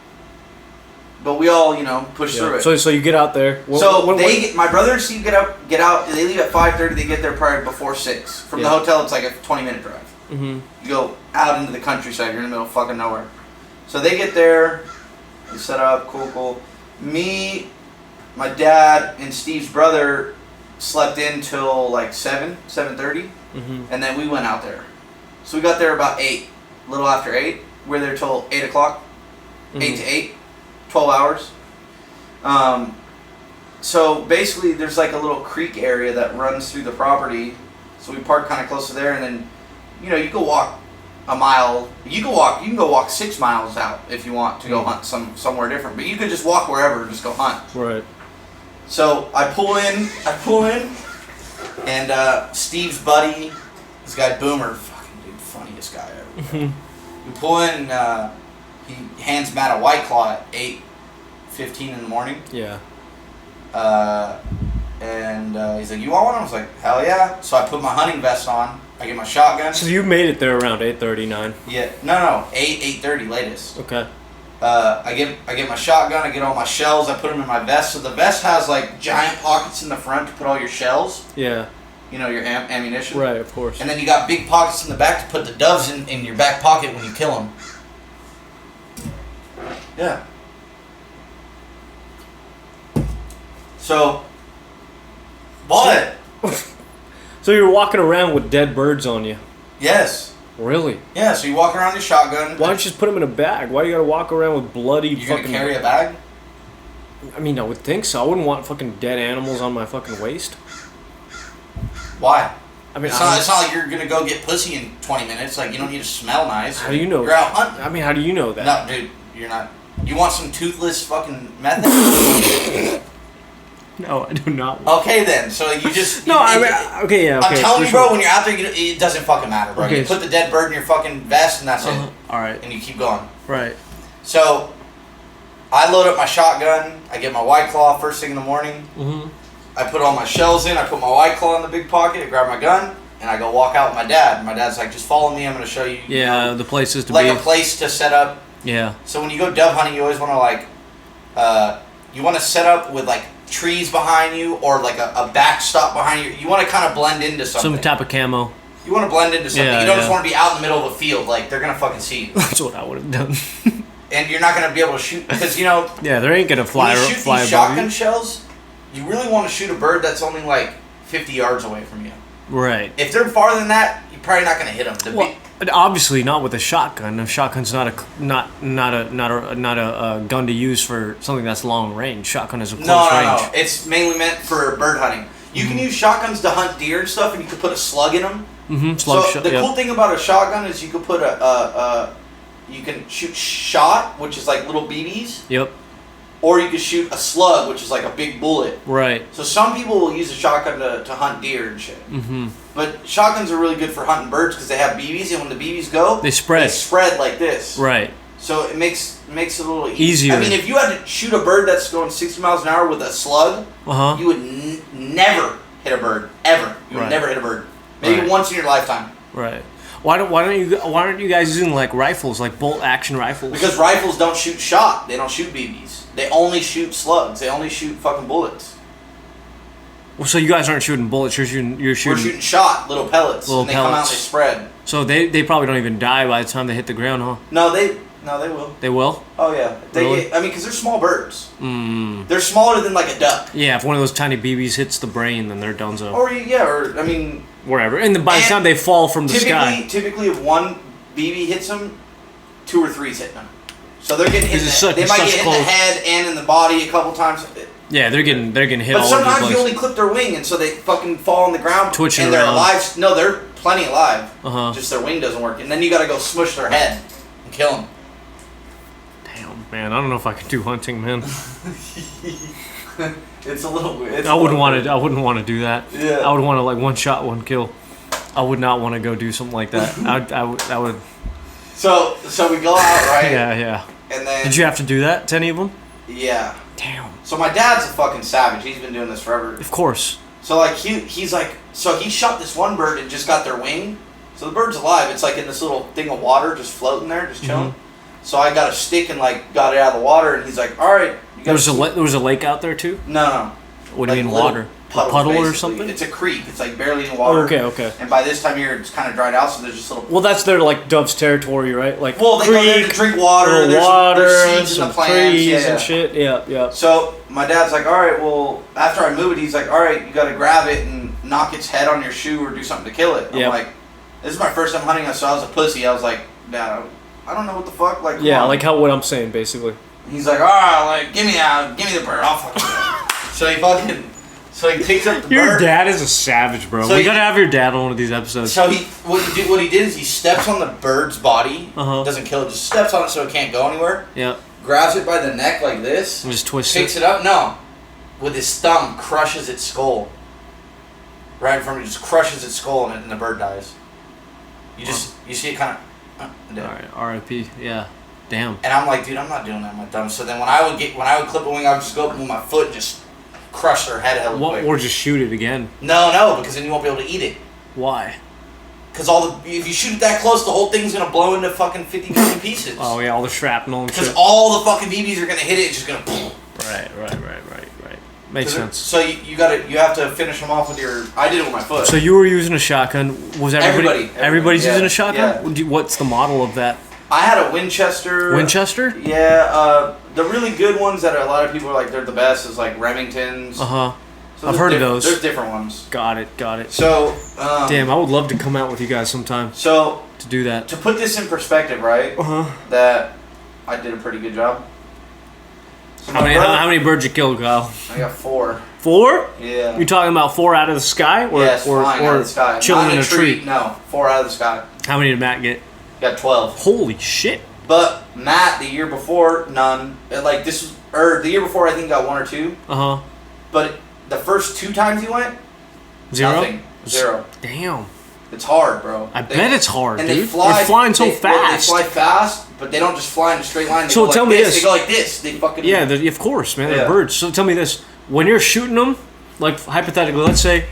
we all, push through it. So you get out there. My brother and Steve get out. They leave at 5:30. They get there probably before 6. From the hotel, it's like a 20-minute drive. Mm-hmm. You go out into the countryside. You're in the middle of fucking nowhere. So they get there. They set up. Cool. Me, my dad, and Steve's brother slept in till like 7:30, mm-hmm. and then we went out there. So we got there about 8, a little after 8. We're there till 8 o'clock, mm-hmm. 8 to 8, 12 hours. So basically, there's like a little creek area that runs through the property. So we park kind of close to there, and then, you go walk a mile. You can go walk 6 miles out if you want to go hunt somewhere different. But you could just walk wherever and just go hunt. Right. So I pull in, and Steve's buddy, this guy Boomer, fucking dude, funniest guy ever. We pull in, and he hands Matt a White Claw at 8:15 in the morning. Yeah. And he's like, "You want one?" I was like, "Hell yeah!" So I put my hunting vest on. I get my shotgun. So you made it there around 8:39. Yeah. No. 8:30 latest. Okay. I get my shotgun. I get all my shells. I put them in my vest. So the vest has like giant pockets in the front to put all your shells. Yeah. Your ammunition. Right, of course. And then you got big pockets in the back to put the doves in your back pocket when you kill them. Yeah. So. What? So you're walking around with dead birds on you? Yes. Really? Yeah, so you walk around with your shotgun. Why don't you just put them in a bag? Why do you gotta walk around with bloody You're fucking... gonna carry a bag? I mean, I would think so. I wouldn't want fucking dead animals on my fucking waist. Why? I mean, it's not like you're gonna go get pussy in 20 minutes. Like, you don't need to smell nice. How do you know? You're out hunting. I mean, how do you know that? No, dude, you're not. You want some toothless fucking method? No, I do not. Okay, then. So you just... No, okay, yeah, okay. I'm telling you, bro, when you're out there, it doesn't fucking matter, bro. Okay, you put the dead bird in your fucking vest, and that's it. All right. And you keep going. Right. So, I load up my shotgun. I get my White Claw first thing in the morning. Mm-hmm. I put all my shells in. I put my White Claw in the big pocket. I grab my gun, and I go walk out with my dad. My dad's like, just follow me. I'm going to show you. Yeah, the places to like be. Like a place to set up. Yeah. So when you go dove hunting, you always want to you want to set up with like trees behind you or like a backstop behind you. You want to kind of blend into something. Some type of camo. You want to blend into something. Yeah, you don't just want to be out in the middle of a field. Like, they're going to fucking see you. That's what I would have done. And you're not going to be able to shoot because, Yeah, there ain't going to fly when you shoot these shotgun shells, you really want to shoot a bird that's only like 50 yards away from you. Right. If they're farther than that, you're probably not going to hit them. Obviously not with a shotgun. A shotgun's not a gun to use for something that's long range. Shotgun is a close range. No. It's mainly meant for bird hunting. You can use shotguns to hunt deer and stuff, and you can put a slug in them. Mm-hmm. Cool thing about a shotgun is you can put you can shoot shot, which is like little BBs. Yep. Or you can shoot a slug, which is like a big bullet. Right. So some people will use a shotgun to hunt deer and shit. Mm-hmm. But shotguns are really good for hunting birds because they have BBs, and when the BBs go, they spread like this. Right. So it makes it a little easier. I mean, if you had to shoot a bird that's going 60 miles an hour with a slug, you would never hit a bird ever. You would never hit a bird. Maybe once in your lifetime. Right. Why aren't you guys using like rifles, like bolt action rifles? Because rifles don't shoot shot. They don't shoot BBs. They only shoot slugs. They only shoot fucking bullets. Well, so you guys aren't shooting bullets. You're shooting. We're shooting shot, little pellets. Little and they pellets. come out and they spread. So they probably don't even die by the time they hit the ground, huh? No, they will. They will? Oh yeah. Really? Because they're small birds. Mm. They're smaller than like a duck. Yeah, if one of those tiny BBs hits the brain, then they're donezo. Or wherever. And then by the time they fall from the sky. Typically, if one BB hits them, 2 or 3's hitting them. So they're getting hit. They might get hit in the head and in the body a couple times. Yeah, they're getting hit. But all over the sometimes place. you only clip their wing, and so they fucking fall on the ground. Twitching and they're around. alive. No, they're plenty alive. Just their wing doesn't work, and then you got to go smush their head and kill them. Damn, man, I don't know if I could do hunting, man. It's a little weird. I wouldn't want to do that. Yeah. I would want to like one shot, one kill. I would not want to go do something like that. I would. So we go out, right? Yeah. And then. Did you have to do that to any of them? Yeah. Damn. So my dad's a fucking savage. He's been doing this forever. Of course. So like he's like, so he shot this one bird and just got their wing. So the bird's alive. It's like in this little thing of water, just floating there, just chilling. Mm-hmm. So I got a stick and like got it out of the water, and he's like, all right. There was a lake out there too. No. What do you mean water? Puddle or something? It's a creek. It's like barely in water. Oh, okay. And by this time of year, it's kind of dried out, so there's just little. Well, that's their like dove's territory, right? Like they go there to drink water. There's seeds in the plants, and shit. Yeah. So my dad's like, all right, well, after I move it, he's like, all right, you got to grab it and knock its head on your shoe or do something to kill it. I'm like, this is my first time hunting, so I was a pussy. I was like, Dad, I don't know what the fuck. Like, like what I'm saying, basically. He's like, all right, like, give me the bird. I'll fucking do it. So he picks up the bird. Your dad is a savage, bro. We gotta have your dad on one of these episodes. So what he did is he steps on the bird's body. Doesn't kill it, just steps on it so it can't go anywhere. Yeah. Grabs it by the neck like this. And just twists picks it up. No, with his thumb crushes its skull. Right in front of him, just crushes its skull and the bird dies. You see it kind of. All right, R.I.P. Yeah. Damn. And I'm like, dude, I'm not doing that, my dumb. So then when I would clip a wing, I would just go up with my foot and just crush their head hella quick. Or just shoot it again. No, because then you won't be able to eat it. Why? Because if you shoot it that close, the whole thing's gonna blow into fucking 50 million pieces. Oh yeah, all the shrapnel and shit. Because all the fucking BBs are gonna hit it. It's just gonna. Right. Makes sense. So you have to finish them off with your. I did it with my foot. So you were using a shotgun. Was everybody's using a shotgun? Yeah. What's the model of that? I had a Winchester. Winchester? Yeah. The really good ones that a lot of people are like they're the best is like Remingtons. So I've heard of those. There's different ones. Got it. So. Damn, I would love to come out with you guys sometime. So. To do that. To put this in perspective, right? That I did a pretty good job. So how many birds you killed, Kyle? I got 4. 4? Yeah. You talking about 4 out of the sky, or flying out of the sky. Chilling Not in a tree? No, 4 out of the sky. How many did Matt get? Got 12. Holy shit! But Matt, the year before, none. Like the year before, I think got 1 or 2. But the first 2 times he went, 0? Nothing. 0. Damn. It's hard, bro. I bet it's hard, and dude. They're flying so fast. They fly fast, but they don't just fly in a straight line. They so go tell like me this. this. They go like this. They fucking. Yeah, of course, man. They're birds. So tell me this: when you're shooting them, like hypothetically, let's say,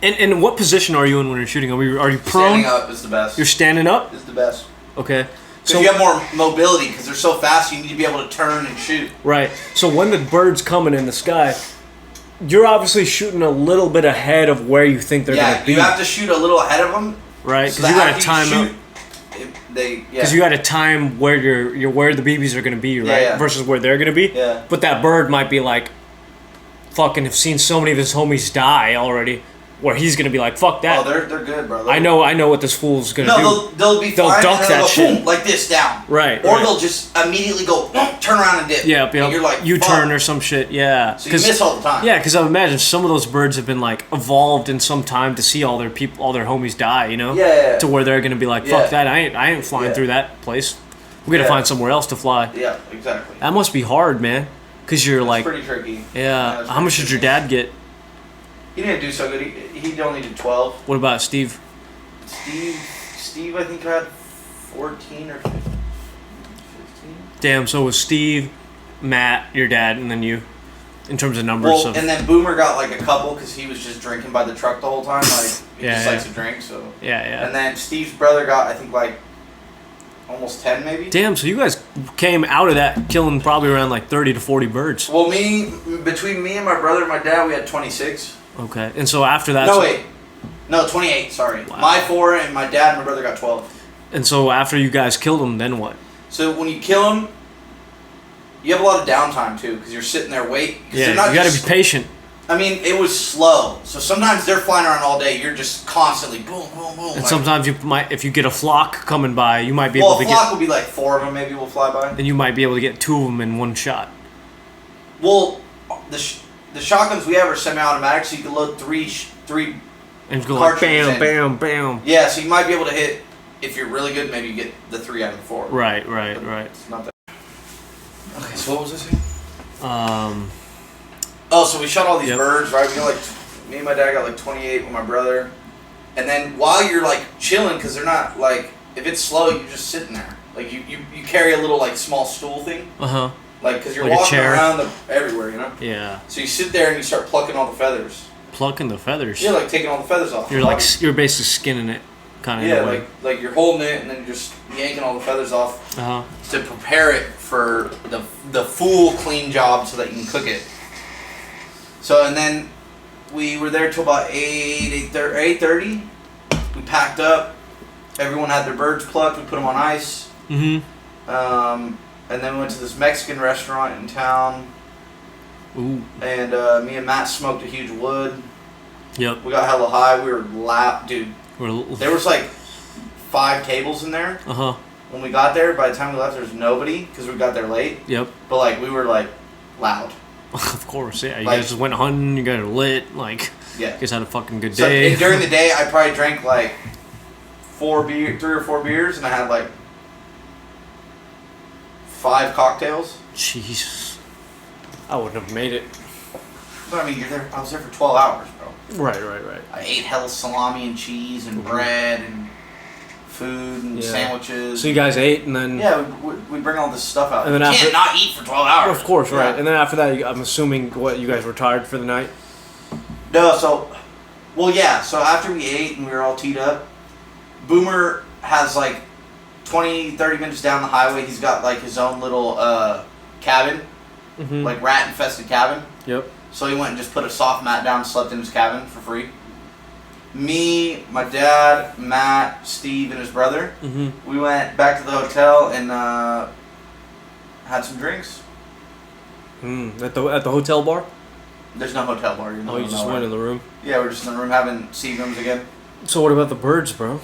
and what position are you in when you're shooting them? Are you prone? Standing up is the best. You're standing up. Is the best. Okay. So you have more mobility because they're so fast. You need to be able to turn and shoot. Right. So when the bird's coming in the sky, you're obviously shooting a little bit ahead of where you think they're going to be. You have to shoot a little ahead of them. Right, because you got to time up. Because you got to time where where the BBs are going to be, right? Versus where they're going to be. Yeah. But that bird might be like, fucking have seen so many of his homies die already, where he's going to be like, fuck that. Oh, they're good, bro. I know what this fool's going to do. No, they'll be flying duck and that go, shit. boom, like this down. Right. Or they'll just immediately go, turn around and dip. Yep. And you're like, U-turn or some shit. Yeah. So you miss all the time. Yeah, because I imagine some of those birds have been like evolved in some time to see all their homies die. You know. Yeah. To where they're gonna be like, fuck that. I ain't flying through that place. We gotta find somewhere else to fly. Yeah, exactly. That must be hard, man. Because you're like. It's pretty tricky. Yeah. How much did your dad get? He didn't do so good. He only did 12. What about Steve? Steve, I think had 14 or 15. Damn. So it was Steve, Matt, your dad, and then you. in terms of numbers. And then Boomer got like a couple because he was just drinking by the truck the whole time. Like he just likes to drink. So yeah. And then Steve's brother got, I think, like almost 10 maybe. Damn. So you guys came out of that killing probably around like 30 to 40 birds. Well, between me and my brother and my dad, we had 26. Okay. And so after that. No, 28. Sorry. Wow. My 4 and my dad and my brother got 12. And so after you guys killed them, then what? So when you kill them, you have a lot of downtime too, because you're sitting there waiting. Yeah, you got to be patient. I mean, it was slow. So sometimes they're flying around all day. You're just constantly boom, boom, boom. And sometimes you might, if you get a flock coming by, you might be able to get. Well, a flock will be like 4 of them maybe will fly by. And you might be able to get 2 of them in one shot. Well, the shotguns we have are semi-automatic, so you can load three. And go like bam, bam, bam. Yeah, so you might be able to hit. If you're really good, maybe you get the 3 out of the 4. Right. It's not that. Okay, so what was this again? So we shot all these birds, right? We got me and my dad got like 28 with my brother. And then while you're like chilling, because they're not like, if it's slow, you're just sitting there. Like you carry a little like small stool thing. Uh-huh. Like, because you're like walking around everywhere, you know? Yeah. So you sit there and you start plucking all the feathers. Plucking the feathers? Yeah, like taking all the feathers off. You're like, you're basically skinning it. Kind of. Yeah, like you're holding it and then you're just yanking all the feathers off to prepare it for the full clean job so that you can cook it. So and then we were there till about 8:30. We packed up. Everyone had their birds plucked. We put them on ice. Mm-hmm. And then we went to this Mexican restaurant in town. Ooh. And me and Matt smoked a huge wood. Yep. We got hella high. We were loud, dude. There was like 5 tables in there. Uh-huh. When we got there, by the time we left, there was nobody because we got there late. Yep. But like we were like loud. Of course, yeah. You like, guys just went hunting. You guys are lit. Like, yeah. You guys had a fucking good day. So during the day, I probably drank like 3 or 4 beers, and I had like 5 cocktails. Jeez. I wouldn't have made it. But I mean, I was there for 12 hours, bro. Right. I ate hella salami and cheese and bread and food and sandwiches. So you guys ate and then... Yeah, we bring all this stuff out. And then you can't not eat for 12 hours. Of course, right. And then after that, I'm assuming, you guys were tired for the night? No, so after we ate and we were all teed up, Boomer has like 20, 30 minutes down the highway, he's got like his own little cabin, like rat-infested cabin. Yep. So he went and just put a soft mat down and slept in his cabin for free. Me, my dad, Matt, Steve, and his brother, we went back to the hotel and had some drinks. At the hotel bar? There's no hotel bar. You just went in the room? Yeah, we're just in the room having Seagrams again. So what about the birds, bro?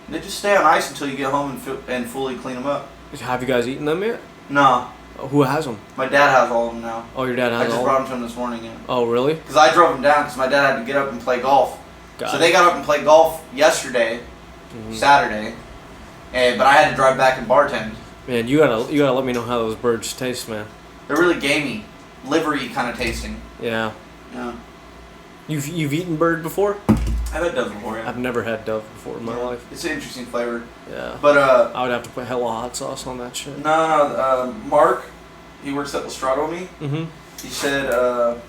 They just stay on ice until you get home and fully clean them up. Have you guys eaten them yet? No. Who has them? My dad has all of them now. Oh, your dad has all of them? I just brought them to him this morning, yeah. Oh, really? Because I drove them down because my dad had to get up and play golf. They got up and played golf yesterday, Saturday, but I had to drive back and bartend. Man, you gotta let me know how those birds taste, man. They're really gamey, livery kind of tasting. Yeah. Yeah. You've eaten bird before? I've had dove before, yeah. I've never had dove before in my life. It's an interesting flavor. Yeah. But I would have to put hella hot sauce on that shit. No, Mark, he works at Lestrado with me. He said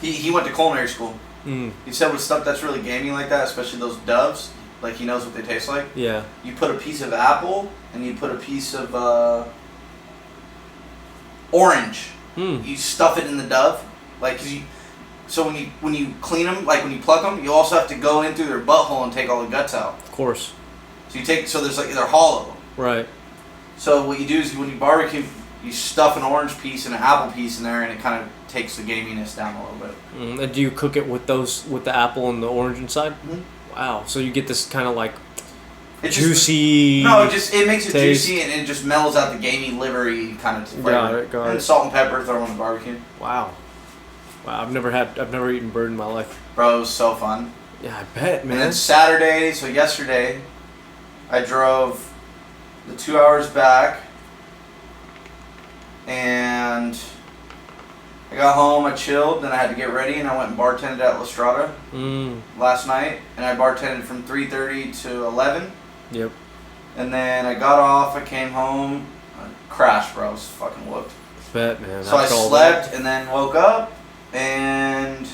he went to culinary school. He said with stuff that's really gamey like that, especially those doves, like he knows what they taste like. Yeah. You put a piece of apple and you put a piece of orange. You stuff it in the dove, like so when you clean them, like when you pluck them, you also have to go in through their butthole and take all the guts out. Of course. So there's like they're hollow. Right. So what you do is when you barbecue, you stuff an orange piece and an apple piece in there, and it kind of takes the gaminess down a little bit. And do you cook it with the apple and the orange inside? Wow. So you get this kind of like juicy. It makes it taste. Juicy and it just mellows out the gamey, livery kind of flavor. Got it. And salt and pepper, throw them on the barbecue. Wow. I've never eaten bird in my life. Bro, it was so fun. Yeah, I bet, man. And then Saturday, so yesterday, I drove the 2 hours back, and I got home, I chilled, then I had to get ready, and I went and bartended at La Strada last night, and I bartended from 3:30 to 11. Yep. And then I got off, I came home, I crashed, bro. I was fucking whooped. Bet, man. So I slept and then woke up and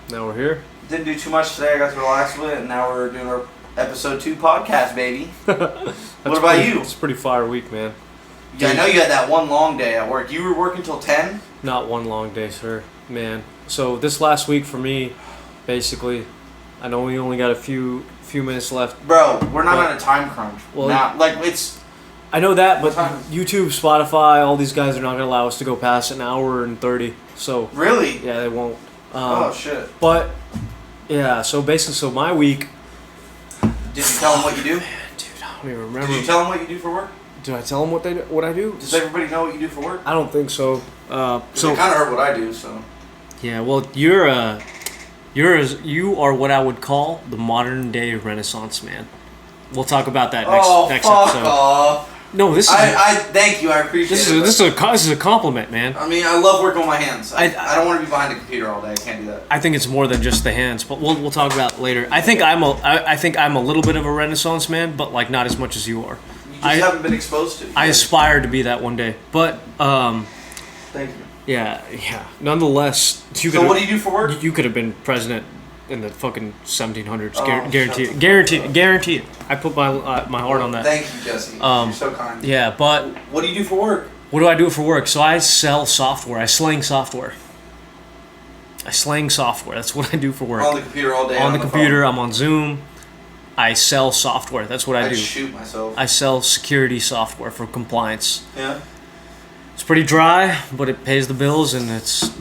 now we're here. Didn't do too much today. I got to relax with it, and now we're doing our episode 2 podcast, baby. What about you? It's a pretty fire week, man. Yeah, I know you had that one long day at work. You were working till 10? Not one long day, sir. Man. So this last week for me, basically, I know we only got a few minutes left. Bro, we're not on a time crunch. Well, now, like it's. I know that, but YouTube, Spotify, all these guys are not gonna allow us to go past an hour and 30. So really, yeah, they won't. Oh shit. But yeah, so basically, so my week. Did you tell them what you do? Man, dude, I don't even remember. Did you tell them what you do for work? Did I tell them what I do? Does everybody know what you do for work? I don't think so. So they kind of heard what I do, so. Yeah, well, you are what I would call the modern day Renaissance man. We'll talk about that next episode. Off. No, this is. I thank you. I appreciate it. This is a compliment, man. I mean, I love working with my hands. I don't want to be behind a computer all day. I can't do that. I think it's more than just the hands, but we'll talk about it later. I think I'm a little bit of a Renaissance man, but like not as much as you are. You just haven't been exposed to it. I aspire to be that one day, but thank you. Yeah. Nonetheless, so what do you do for work? You could have been president in the fucking 1700s. Guaranteed. I put my heart on that. Thank you, Jesse. You're so kind. Yeah, but what do you do for work? What do I do for work? So I sell software. I slang software. That's what I do for work. On the computer all day. On the computer. Phone. I'm on Zoom. I sell software. That's what I do. Shoot myself. I sell security software for compliance. Yeah. It's pretty dry, but it pays the bills, and it's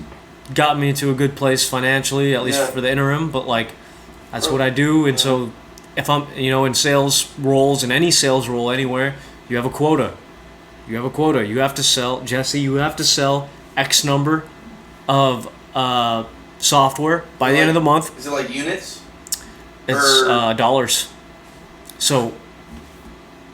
got me to a good place financially, at least for the interim. But like, that's what I do. And so, if I'm, in sales roles, in any sales role anywhere, you have a quota. You have to sell, Jesse. You have to sell X number of software by the end of the month. Is it like units? It's dollars. So,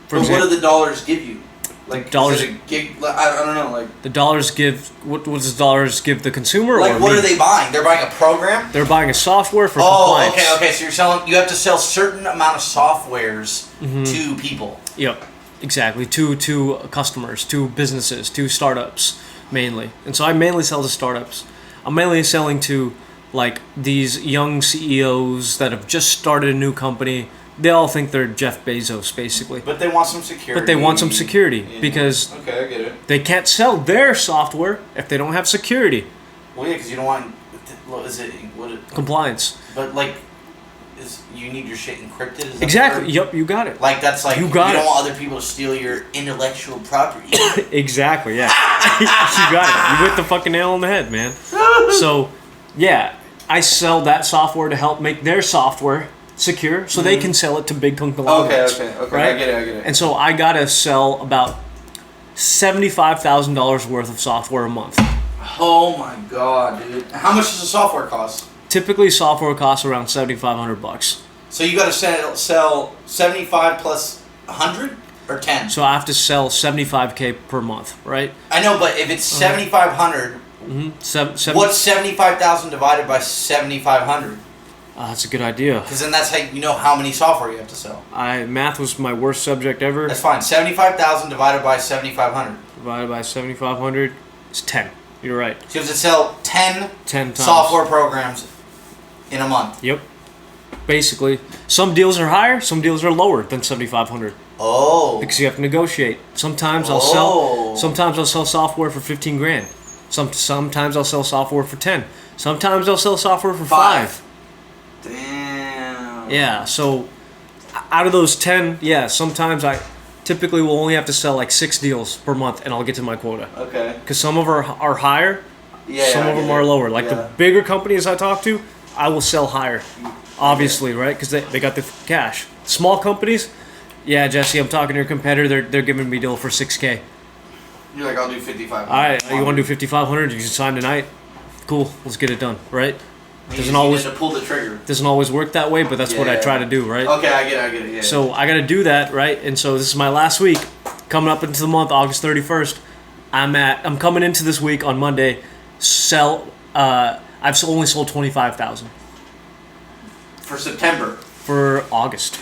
for example, what do the dollars give you? Like dollars, is it a gig? I don't know. Like the dollars give what does the dollars give the consumer? Like or what me? are they buying? They're buying a program. They're buying a software for compliance. Okay. So you're selling. You have to sell certain amount of softwares to people. Yep, exactly. To customers, to businesses, to startups mainly. And so I mainly sell to startups. I'm mainly selling to like these young CEOs that have just started a new company. They all think they're Jeff Bezos, basically. But they want some security. Yeah. Because okay, I get it. They can't sell their software if they don't have security. Well, yeah, because you don't want. Compliance. But like, you need your shit encrypted? Is that exactly. Yep, you got it. Like that's like you don't want other people to steal your intellectual property. Exactly. Yeah. You got it. You hit the fucking nail on the head, man. So, yeah, I sell that software to help make their software secure, so they can sell it to big conglomerates. Okay. Right? I get it. And so I gotta sell about $75,000 worth of software a month. Oh my god, dude! How much does the software cost? Typically, software costs around $7,500. So you gotta sell 75 plus 100 or 10. So I have to sell $75K per month, right? I know, but if it's 7,500, what's 75,000 divided by 7,500? That's a good idea. Because then that's how you know how many software you have to sell. Math was my worst subject ever. That's fine. 75,000 divided by 7,500. Divided by 7,500 is 10. You're right. So you have to sell 10 times. Software programs in a month. Yep. Basically, some deals are higher, some deals are lower than 7,500. Oh. Because you have to negotiate. Sometimes I'll sell software for 15 grand. Sometimes I'll sell software for 10. Sometimes I'll sell software for 5. Damn. Yeah, so out of those 10, sometimes I typically will only have to sell like 6 deals per month and I'll get to my quota. Okay. Because some of them are higher, some of them are lower. Like the bigger companies I talk to, I will sell higher, obviously, right? Because they got the cash. Small companies, Jesse, I'm talking to your competitor, they're giving me a deal for 6K. You're like, I'll do 5,500. All right, you want to do 5,500? You can sign tonight. Cool, let's get it done, right? Doesn't always to pull the trigger. Doesn't always work that way, but that's what I try to do, right? Okay, I get it. Yeah. So I got to do that, right? And so this is my last week, coming up into the month, August 31st. I'm coming into this week on Monday. I've only sold 25,000 for September. For August.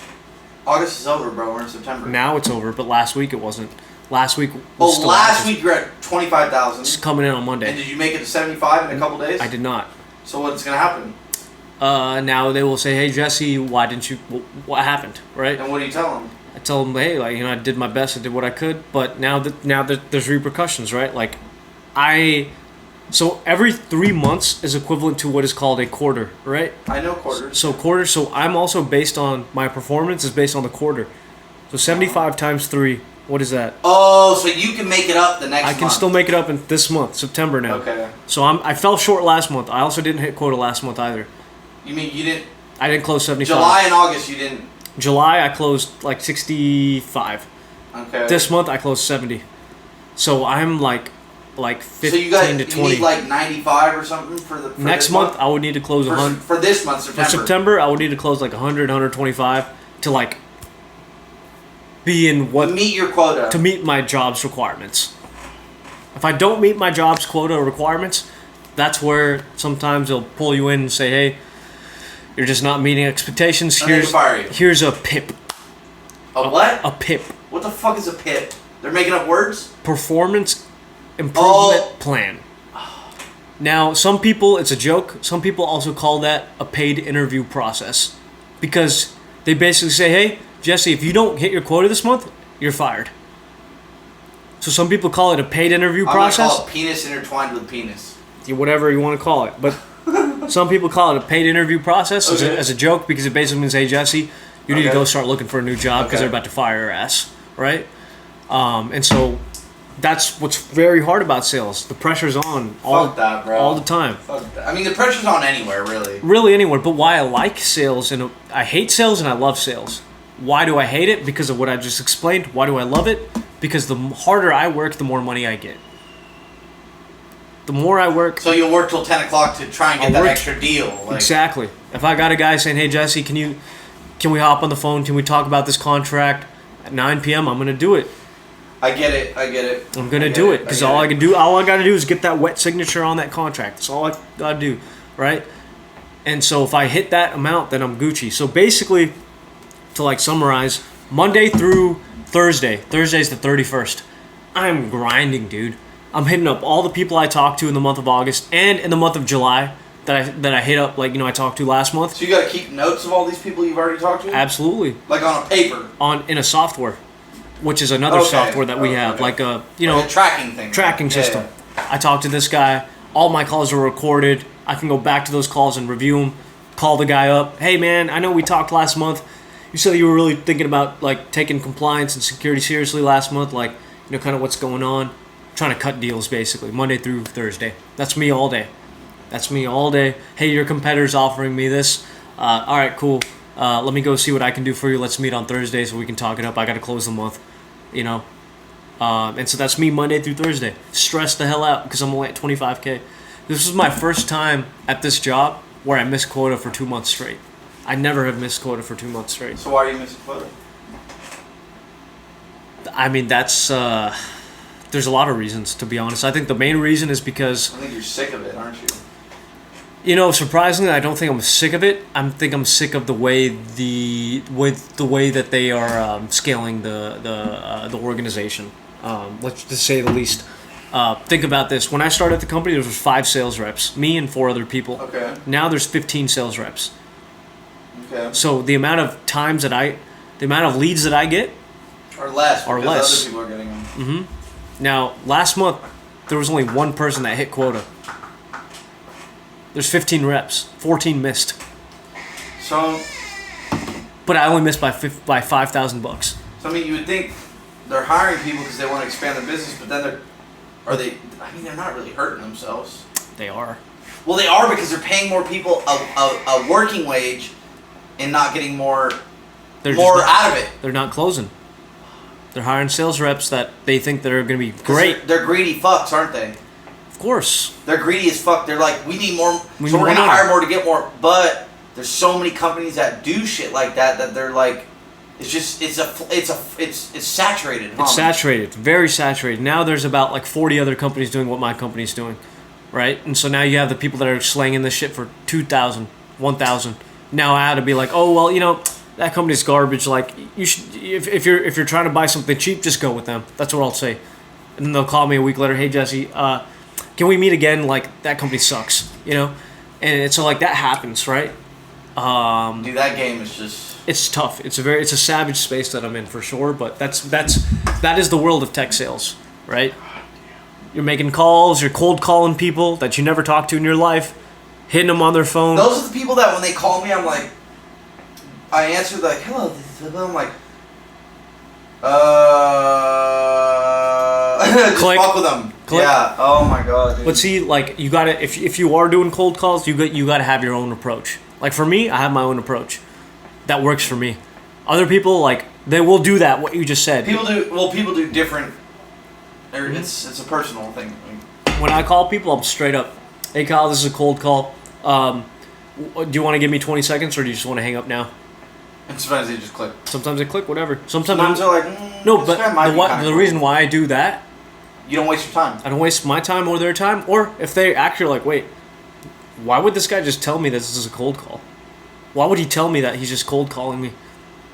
August is over, bro. We're in September. Now it's over, but last week it wasn't. Last week. Last week you're at 25,000. It's coming in on Monday. And did you make it to 75 in a couple days? I did not. So what's gonna happen? Now they will say, "Hey Jesse, why didn't you? What happened?" Right? And what do you tell them? I tell them, "Hey, like I did my best. I did what I could, but now there's repercussions, right? Like, so every 3 months is equivalent to what is called a quarter, right? I know quarters. So quarter. So I'm also based on my performance is based on the quarter. So 75 times 3. What is that? Oh, so you can make it up the next month. I can still make it up in this month, September now. Okay. So I fell short last month. I also didn't hit quota last month either. You mean you didn't? I didn't close 75. July and August you didn't. July I closed like 65. Okay. This month I closed 70. So I'm like 15 so you got, to 20. You need like 95 or something for next month. I would need to close 100. For this month, September. For September, I would need to close like 100, 125 to like be in what meet your quota to meet my job's requirements. If I don't meet my job's quota requirements, that's where sometimes they'll pull you in and say, "Hey, you're just not meeting expectations. Here's a PIP." A what? A PIP. What the fuck is a PIP? They're making up words? Performance Improvement Plan. Now, some people, it's a joke. Some people also call that a paid interview process. Because they basically say, "Hey, Jesse, if you don't hit your quota this month, you're fired." So some people call it a paid interview process. I'm going to call it penis intertwined with penis. Whatever you want to call it. But some people call it a paid interview process as a joke because it basically means, "Hey, Jesse, you need to go start looking for a new job because they're about to fire your ass." Right? And so that's what's very hard about sales. The pressure's on all the time. Fuck that. I mean, the pressure's on anywhere, really. Really anywhere. But why I like sales, and I hate sales and I love sales. Why do I hate it? Because of what I just explained. Why do I love it? Because the harder I work, the more money I get. The more I work... So you'll work till 10 o'clock to try and get that extra deal. Like. Exactly. If I got a guy saying, "Hey, Jesse, can we hop on the phone? Can we talk about this contract at 9 p.m.? I'm going to do it. I get it. I'm going to do it. Because all I got to do is get that wet signature on that contract. That's all I got to do. Right? And so if I hit that amount, then I'm Gucci. So basically, to like summarize, Monday through Thursday. Thursday's the 31st. I'm grinding, dude. I'm hitting up all the people I talked to in the month of August and in the month of July that I hit up, like, I talked to last month. So you got to keep notes of all these people you've already talked to? Absolutely. Like on a paper? In a software, which is another software that we have, like a, like a tracking thing. Tracking system. Yeah. I talked to this guy. All my calls are recorded. I can go back to those calls and review them. Call the guy up. "Hey, man, I know we talked last month. You said you were really thinking about like taking compliance and security seriously last month, like kind of what's going on." Trying to cut deals basically, Monday through Thursday. That's me all day. Hey, your competitor's offering me this. All right, cool. Let me go see what I can do for you. Let's meet on Thursday so we can talk it up. I got to close the month, And so that's me Monday through Thursday. Stressed the hell out because I'm only at 25K. This was my first time at this job where I missed quota for 2 months straight. I never have missed quota for 2 months straight. So why are you missing quota? I mean, that's... there's a lot of reasons, to be honest. I think the main reason is because... I think you're sick of it, aren't you? Surprisingly, I don't think I'm sick of it. I think I'm sick of the way that they are scaling the organization. Let's just say the least. Think about this. When I started at the company, there was 5 sales reps, me and 4 other people. Okay. Now there's 15 sales reps. Okay. So the amount of leads that I get are less. Other people are getting them. Mm-hmm. Now, last month, there was only 1 person that hit quota. There's 15 reps. 14 missed. So... But I only missed by $5,000. So, I mean, you would think they're hiring people because they want to expand their business, but then they're not really hurting themselves. They are. Well, they are because they're paying more people a working wage and not getting more out of it. They're not closing. They're hiring sales reps that they think that are going to be great. They're greedy fucks, aren't they? Of course. They're greedy as fuck. They're like, we need more, so we're going to hire more to get more. But there's so many companies that do shit like that they're like, it's saturated. Huh? It's saturated, very saturated. Now there's about like 40 other companies doing what my company's doing, right? And so now you have the people that are slanging this shit for $2,000, $1,000. Now I had to be like, oh well, that company's garbage. Like, you should, if you're trying to buy something cheap, just go with them. That's what I'll say. And then they'll call me a week later, hey Jesse, can we meet again? Like, that company sucks, you know? And so like that happens, right? Dude, that game is just... It's tough. It's a savage space that I'm in for sure, but that is the world of tech sales, right? You're making calls, you're cold calling people that you never talked to in your life, hitting them on their phone. Those are the people that when they call me, I'm like, I answer like, hello, I'm like, just click. fuck with them. Click. Yeah. Oh my god, dude. But see, like, you gotta, if you are doing cold calls, you gotta have your own approach. Like for me, I have my own approach. That works for me. Other people, like, they will do that, what you just said. People do different, it's a personal thing. When I call people, I'm straight up, hey Kyle, this is a cold call. Do you want to give me 20 seconds or do you just want to hang up now? And sometimes they just click. Sometimes they click, whatever. Sometimes they're like, no, but the reason why I do that, you don't waste your time. I don't waste my time or their time. Or if they actually like, wait, why would this guy just tell me this is a cold call? Why would he tell me that he's just cold calling me?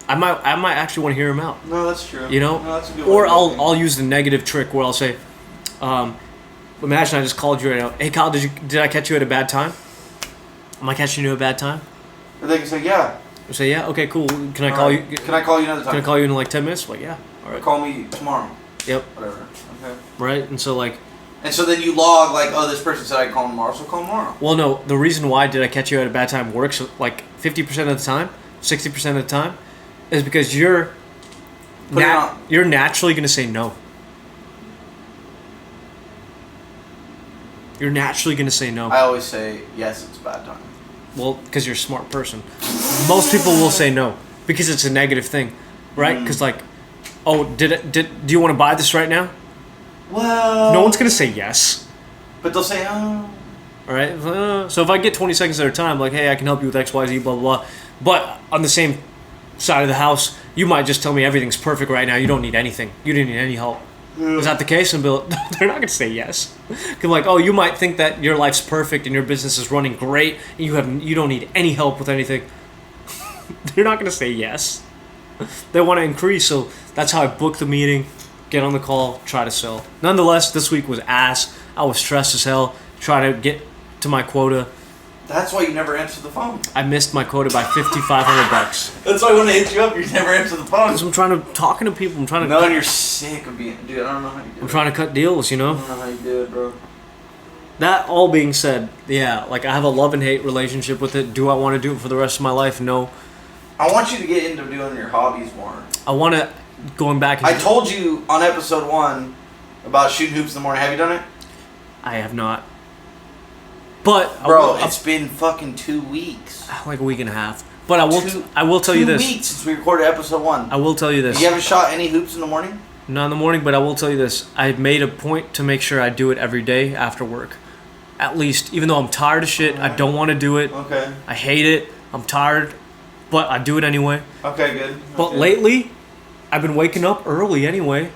I might actually want to hear him out. No, that's true. You know? No, that's a good or way I'll use the negative trick where I'll say, imagine I just called you right now. Hey Kyle, did I catch you at a bad time? Am I catching you at a bad time? Or they can say, yeah. Or say, yeah, okay, cool. Can I call you? Can I call you another time? Can I call you in like 10 minutes? Like, yeah. All right. Call me tomorrow. Yep. Whatever. Okay. Right? And so like... And so then you log like, oh, this person said I call tomorrow, so call tomorrow. Well, no. The reason why did I catch you at a bad time works like 50% of the time, 60% of the time, is because you're naturally going to say no. You're naturally going to say no. I always say, yes, it's a bad time. Well, because you're a smart person. Most people will say no because it's a negative thing, right? Because like, oh, do you want to buy this right now? Well, no one's gonna say yes. But they'll say, oh. All right. So if I get 20 seconds at a time, like, hey, I can help you with X, Y, Z, blah, blah, blah. But on the same side of the house, you might just tell me everything's perfect right now. You don't need anything. You didn't need any help. Is that the case? And they're not gonna say yes. Cause like, oh, you might think that your life's perfect and your business is running great, and you don't need any help with anything. They're not gonna say yes. They want to increase, so that's how I book the meeting. Get on the call, try to sell. Nonetheless, this week was ass. I was stressed as hell, trying to get to my quota. That's why you never answer the phone. I missed my quota by $5,500. That's why when I hit you up, you never answer the phone. Because I'm talking to people. I'm trying to. No, and you're sick of being. Dude, I don't know how you do it. I'm trying to cut deals, you know. I don't know how you do it, bro. That all being said, yeah, like I have a love and hate relationship with it. Do I want to do it for the rest of my life? No. I want you to get into doing your hobbies more. I want to. Going back. I told you on episode 1 about shooting hoops in the morning. Have you done it? I have not. But bro, it's been fucking 2 weeks. Like a week and a half. But I will tell you this. 2 weeks since we recorded episode 1. I will tell you this. You haven't shot any hoops in the morning? Not in the morning, but I will tell you this. I've made a point to make sure I do it every day after work. At least, even though I'm tired of shit, I don't want to do it. Okay. I hate it. I'm tired, but I do it anyway. Okay, good. But lately, I've been waking up early anyway,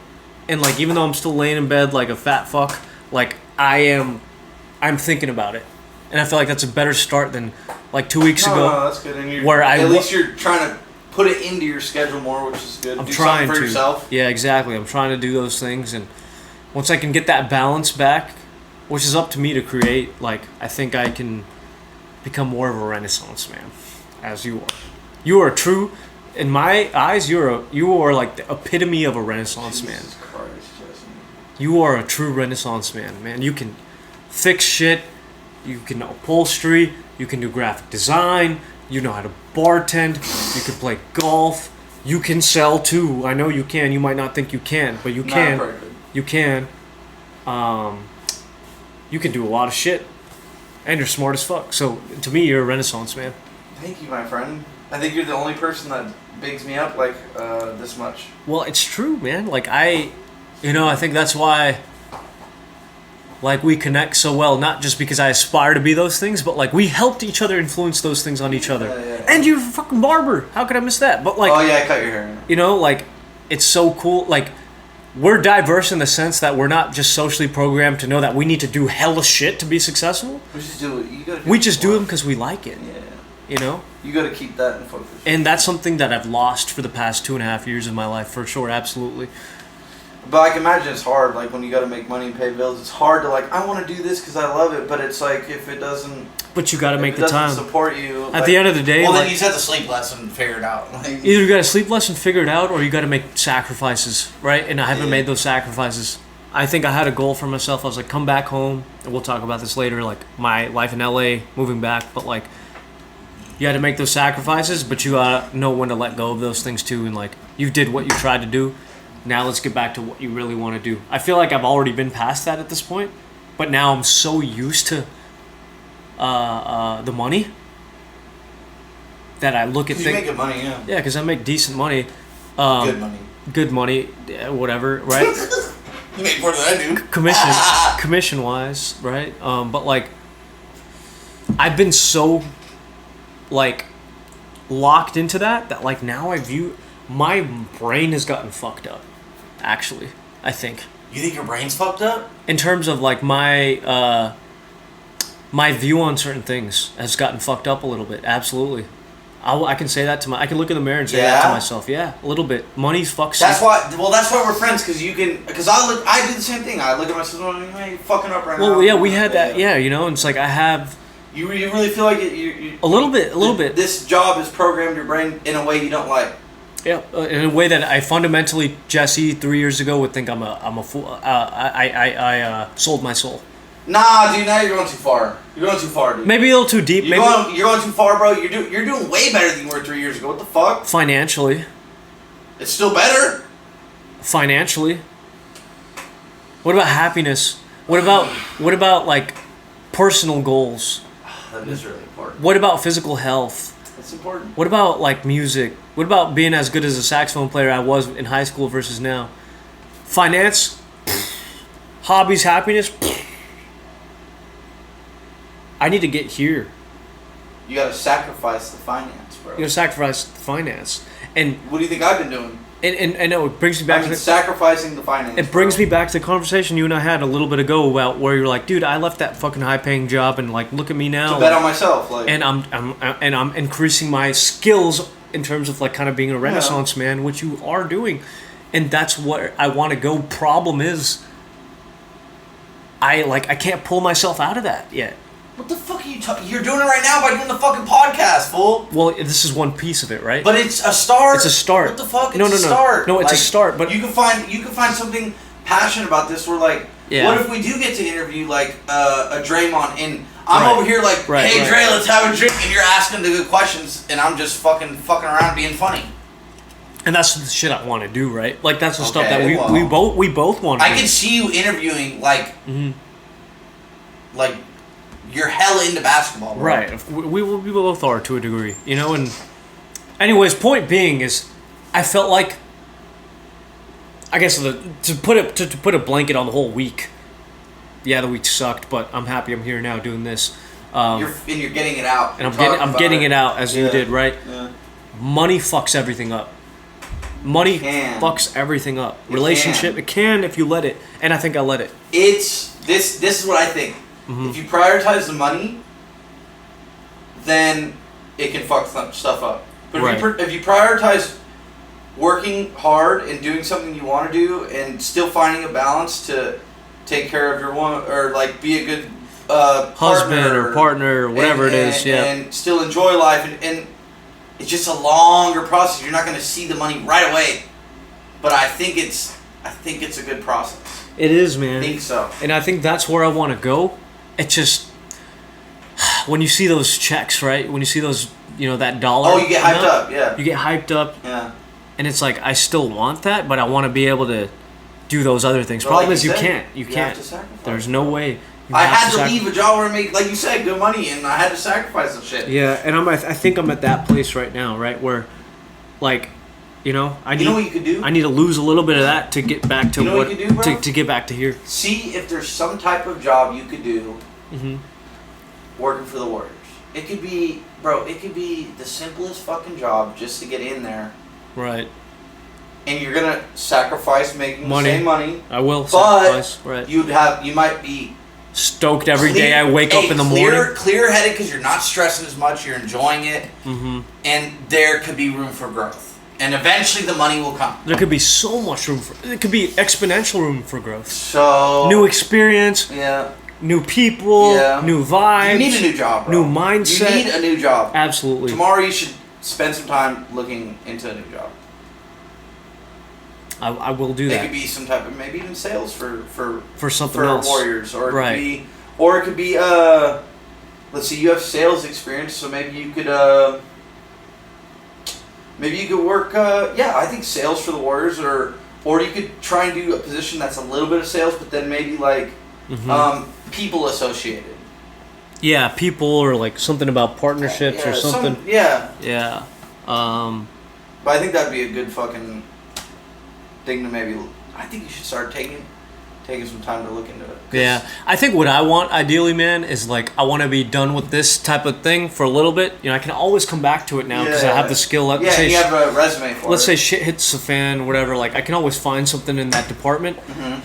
and like even though I'm still laying in bed like a fat fuck, like I'm thinking about it, and I feel like that's a better start than like 2 weeks ago. No, that's good. And at least you're trying to put it into your schedule more, which is good. I'm do trying something for to. yourself. Yeah, exactly. I'm trying to do those things, and once I can get that balance back, which is up to me to create, like I think I can become more of a Renaissance man, as you are. You are true. In my eyes, you are like the epitome of a Renaissance man. Christ, Jesse. You are a true Renaissance man. You can fix shit. You can upholstery. You can do graphic design. You know how to bartend. You can play golf. You can sell too. I know you can. You might not think you can, but you can. You can. You can do a lot of shit, and you're smart as fuck. So to me, you're a Renaissance man. Thank you, my friend. I think you're the only person that bigs me up like this much. Well, it's true, man. Like I think that's why like we connect so well, not just because I aspire to be those things, but like we helped each other influence those things on each other. Yeah. And you're a fucking barber. How could I miss that? But like, oh yeah, I cut your hair. You know, like it's so cool. Like we're diverse in the sense that we're not just socially programmed to know that we need to do hella shit to be successful. We just do it. We just do them because we like it. Yeah. You know? You got to keep that in focus. And that's something that I've lost for the past 2.5 years of my life, for sure, absolutely. But I can imagine it's hard, like, when you got to make money and pay bills. It's hard to, like, I want to do this because I love it, but it's like, if it doesn't... But you got to make the time. Support you. At the end of the day... Well, then you just have to sleep less and figure it out. Either you got to sleep less and figure it out, or you got to make sacrifices, right? And I haven't made those sacrifices. I think I had a goal for myself. I was like, come back home, and we'll talk about this later, like, my life in LA, moving back, but, like... You had to make those sacrifices, but you gotta know when to let go of those things too. And like, you did what you tried to do. Now let's get back to what you really want to do. I feel like I've already been past that at this point, but now I'm so used to the money that I look at things. You make good money, yeah. Yeah, because I make decent money. Good money. Good money, whatever, right? You make more than I do. Commission wise, right? But like, I've been so like locked into that like now I view my brain has gotten fucked up. Actually, I think. You think your brain's fucked up? In terms of like my my view on certain things has gotten fucked up a little bit. Absolutely. I can say that I can look in the mirror and say that to myself. Yeah, a little bit. Money fucks. That's why. Well, that's why we're friends, because you can. Because I do the same thing. I look at myself and I'm like, fucking up right now. Well, yeah, we had that. Yeah, you know, and it's like I have. You really feel like you a little bit. This job has programmed your brain in a way you don't like. Yeah, in a way that I fundamentally, Jesse, 3 years ago would think I'm a fool. I sold my soul. Nah, dude, now you're going too far. You're going too far, dude. Maybe a little too deep. You're going too far, bro. You're doing way better than you were 3 years ago. What the fuck? Financially. It's still better. Financially. What about happiness? What about like personal goals? That is really important. What about physical health? That's important. What about like music? What about being as good as a saxophone player I was in high school versus now? Finance? Hobbies, happiness? I need to get here. You gotta sacrifice the finance, bro. You gotta sacrifice the finance. And what do you think I've been doing? And no, it brings me back to sacrificing the finance. It brings me back to the conversation you and I had a little bit ago about where you're like, dude, I left that fucking high paying job and like look at me now. To bet on myself, like. And I'm increasing my skills in terms of like kind of being a Renaissance man, which you are doing, and that's what I want to go. Problem is, I can't pull myself out of that yet. What the fuck are you talking? You're doing it right now by doing the fucking podcast, fool. Well, this is one piece of it, right? But it's a start. It's a start. What the fuck? No, start. No, it's a start. But you can find something passionate about this. Where like, what if we do get to interview like a Draymond, and I'm over here like, hey Dre, let's have a drink, and you're asking the good questions, and I'm just fucking around being funny. And that's the shit I want to do, right? Like that's the stuff that we both want to do. I can see you interviewing like, like. You're hella into basketball, bro. Right. We both are to a degree, you know. And anyways, point being is, I felt like, I guess to put a blanket on the whole week. Yeah, the week sucked, but I'm happy I'm here now doing this. You're getting it out. And I'm getting it out as you did, right? Yeah. Money fucks everything up. Money fucks everything up. Relationship, it can if you let it, and I think I let it. This is what I think. If you prioritize the money, then it can fuck stuff up. But if you prioritize working hard and doing something you want to do and still finding a balance to take care of your one, or like be a good husband or partner or whatever it is, and still enjoy life, and it's just a longer process. You're not going to see the money right away, but I think it's a good process. It is, man. I think so, and I think that's where I want to go. It's just when you see those checks, right? When you see those, that dollar. Oh, you get hyped up, yeah. You get hyped up, yeah. And it's like I still want that, but I want to be able to do those other things. Problem is, you can't. You can't. Have to sacrifice. There's no way. I had to leave a job where I make, like you said, good money, and I had to sacrifice some shit. Yeah, and I think I'm at that place right now, right, where, like, I need. You know what you could do? I need to lose a little bit of that to get back to what you could do, bro? To get back to here. See if there's some type of job you could do. Working for the Warriors. It could be, bro. It could be the simplest fucking job just to get in there. Right. And you're gonna sacrifice making the same money. I will but sacrifice. Right. You might be stoked every day I wake up in the morning. Clear-headed because you're not stressing as much. You're enjoying it. Mm-hmm. And there could be room for growth. And eventually the money will come. There could be so much room for... It could be exponential room for growth. So... New experience. Yeah. New people. Yeah. New vibes. You need a new job, bro. New mindset. You need a new job. Absolutely. Tomorrow you should spend some time looking into a new job. I will do that. It could be some type of, maybe even sales for something else. Warriors, or it could be, let's see, you have sales experience, so maybe you could work. I think sales for the Warriors, or you could try and do a position that's a little bit of sales, but then maybe like people associated. Yeah, people, or like something about partnerships or something. Yeah. But I think that'd be a good fucking thing to maybe. I think you should start taking some time to look into it. Yeah, I think what I want ideally, man, is like I want to be done with this type of thing for a little bit. You know, I can always come back to it now because I have the skill. You have a resume for it. Let's say shit hits the fan, whatever. Like I can always find something in that department. Mm-hmm.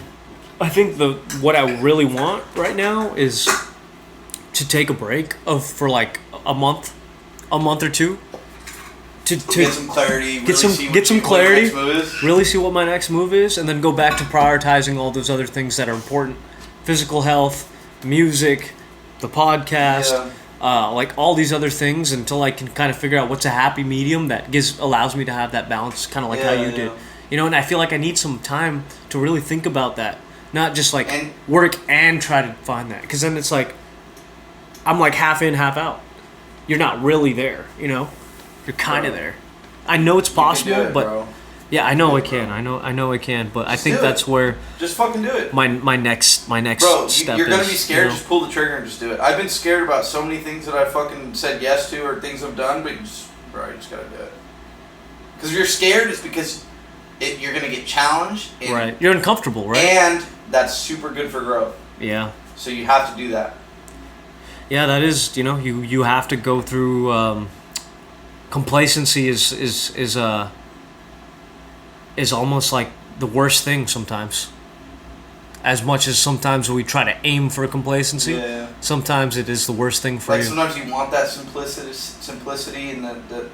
I think what I really want right now is to take a break for like a month or two. To get some clarity, really see what my next move is, and then go back to prioritizing all those other things that are important: physical health, music, the podcast, like all these other things, until I can kind of figure out what's a happy medium that allows me to have that balance, kind of like how you did. You know, and I feel like I need some time to really think about that, not just like work and try to find that, because then it's like I'm like half in, half out. You're not really there, you know. You're kind of there. I know it's possible, but bro. Yeah, I know I can. I know I can, but I think that's where just fucking do it. My next bro, step. You're gonna be scared. Just pull the trigger and just do it. I've been scared about so many things that I fucking said yes to or things I've done, but you just gotta do it. Because if you're scared, it's because you're gonna get challenged. Right. You're uncomfortable, right? And that's super good for growth. Yeah. So you have to do that. Yeah, that is. You know, you have to go through. Complacency is almost like the worst thing sometimes. As much as sometimes we try to aim for complacency, sometimes it is the worst thing for you. Sometimes you want that simplicity, and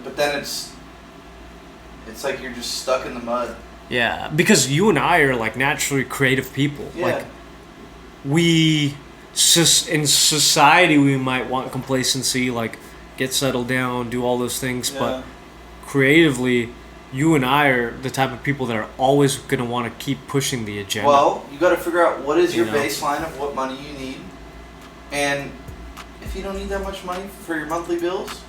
but then it's like you're just stuck in the mud. Yeah, because you and I are like naturally creative people. Yeah. Like in society, we might want complacency, like. Get settled down, do all those things, but creatively, you and I are the type of people that are always going to want to keep pushing the agenda. Well, you got to figure out what is your baseline of what money you need, and if you don't need that much money for your monthly bills,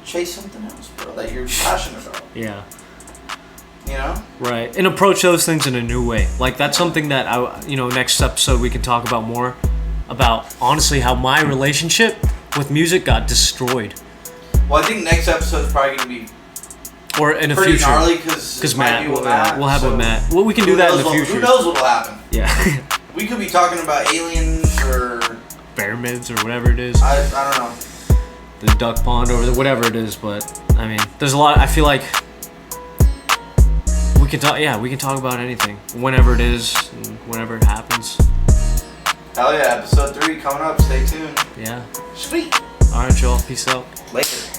chase something else, bro, that you're passionate about. Yeah. You know? Right, and approach those things in a new way. Like that's something that next episode we can talk about more about. Honestly, how my relationship with music got destroyed. Well, I think next episode is probably going to be in the pretty future. Gnarly because Matt, we'll have with Matt. Well, we can do that in the future. Who knows what will happen? Yeah. We could be talking about aliens or pyramids or whatever it is. I don't know. The duck pond over there, whatever it is. But I mean, there's a lot. I feel like we can talk. Yeah, we can talk about anything whenever it is, and whenever it happens. Hell yeah, episode 3 coming up. Stay tuned. Yeah. Sweet. All right, y'all. Peace out. Later.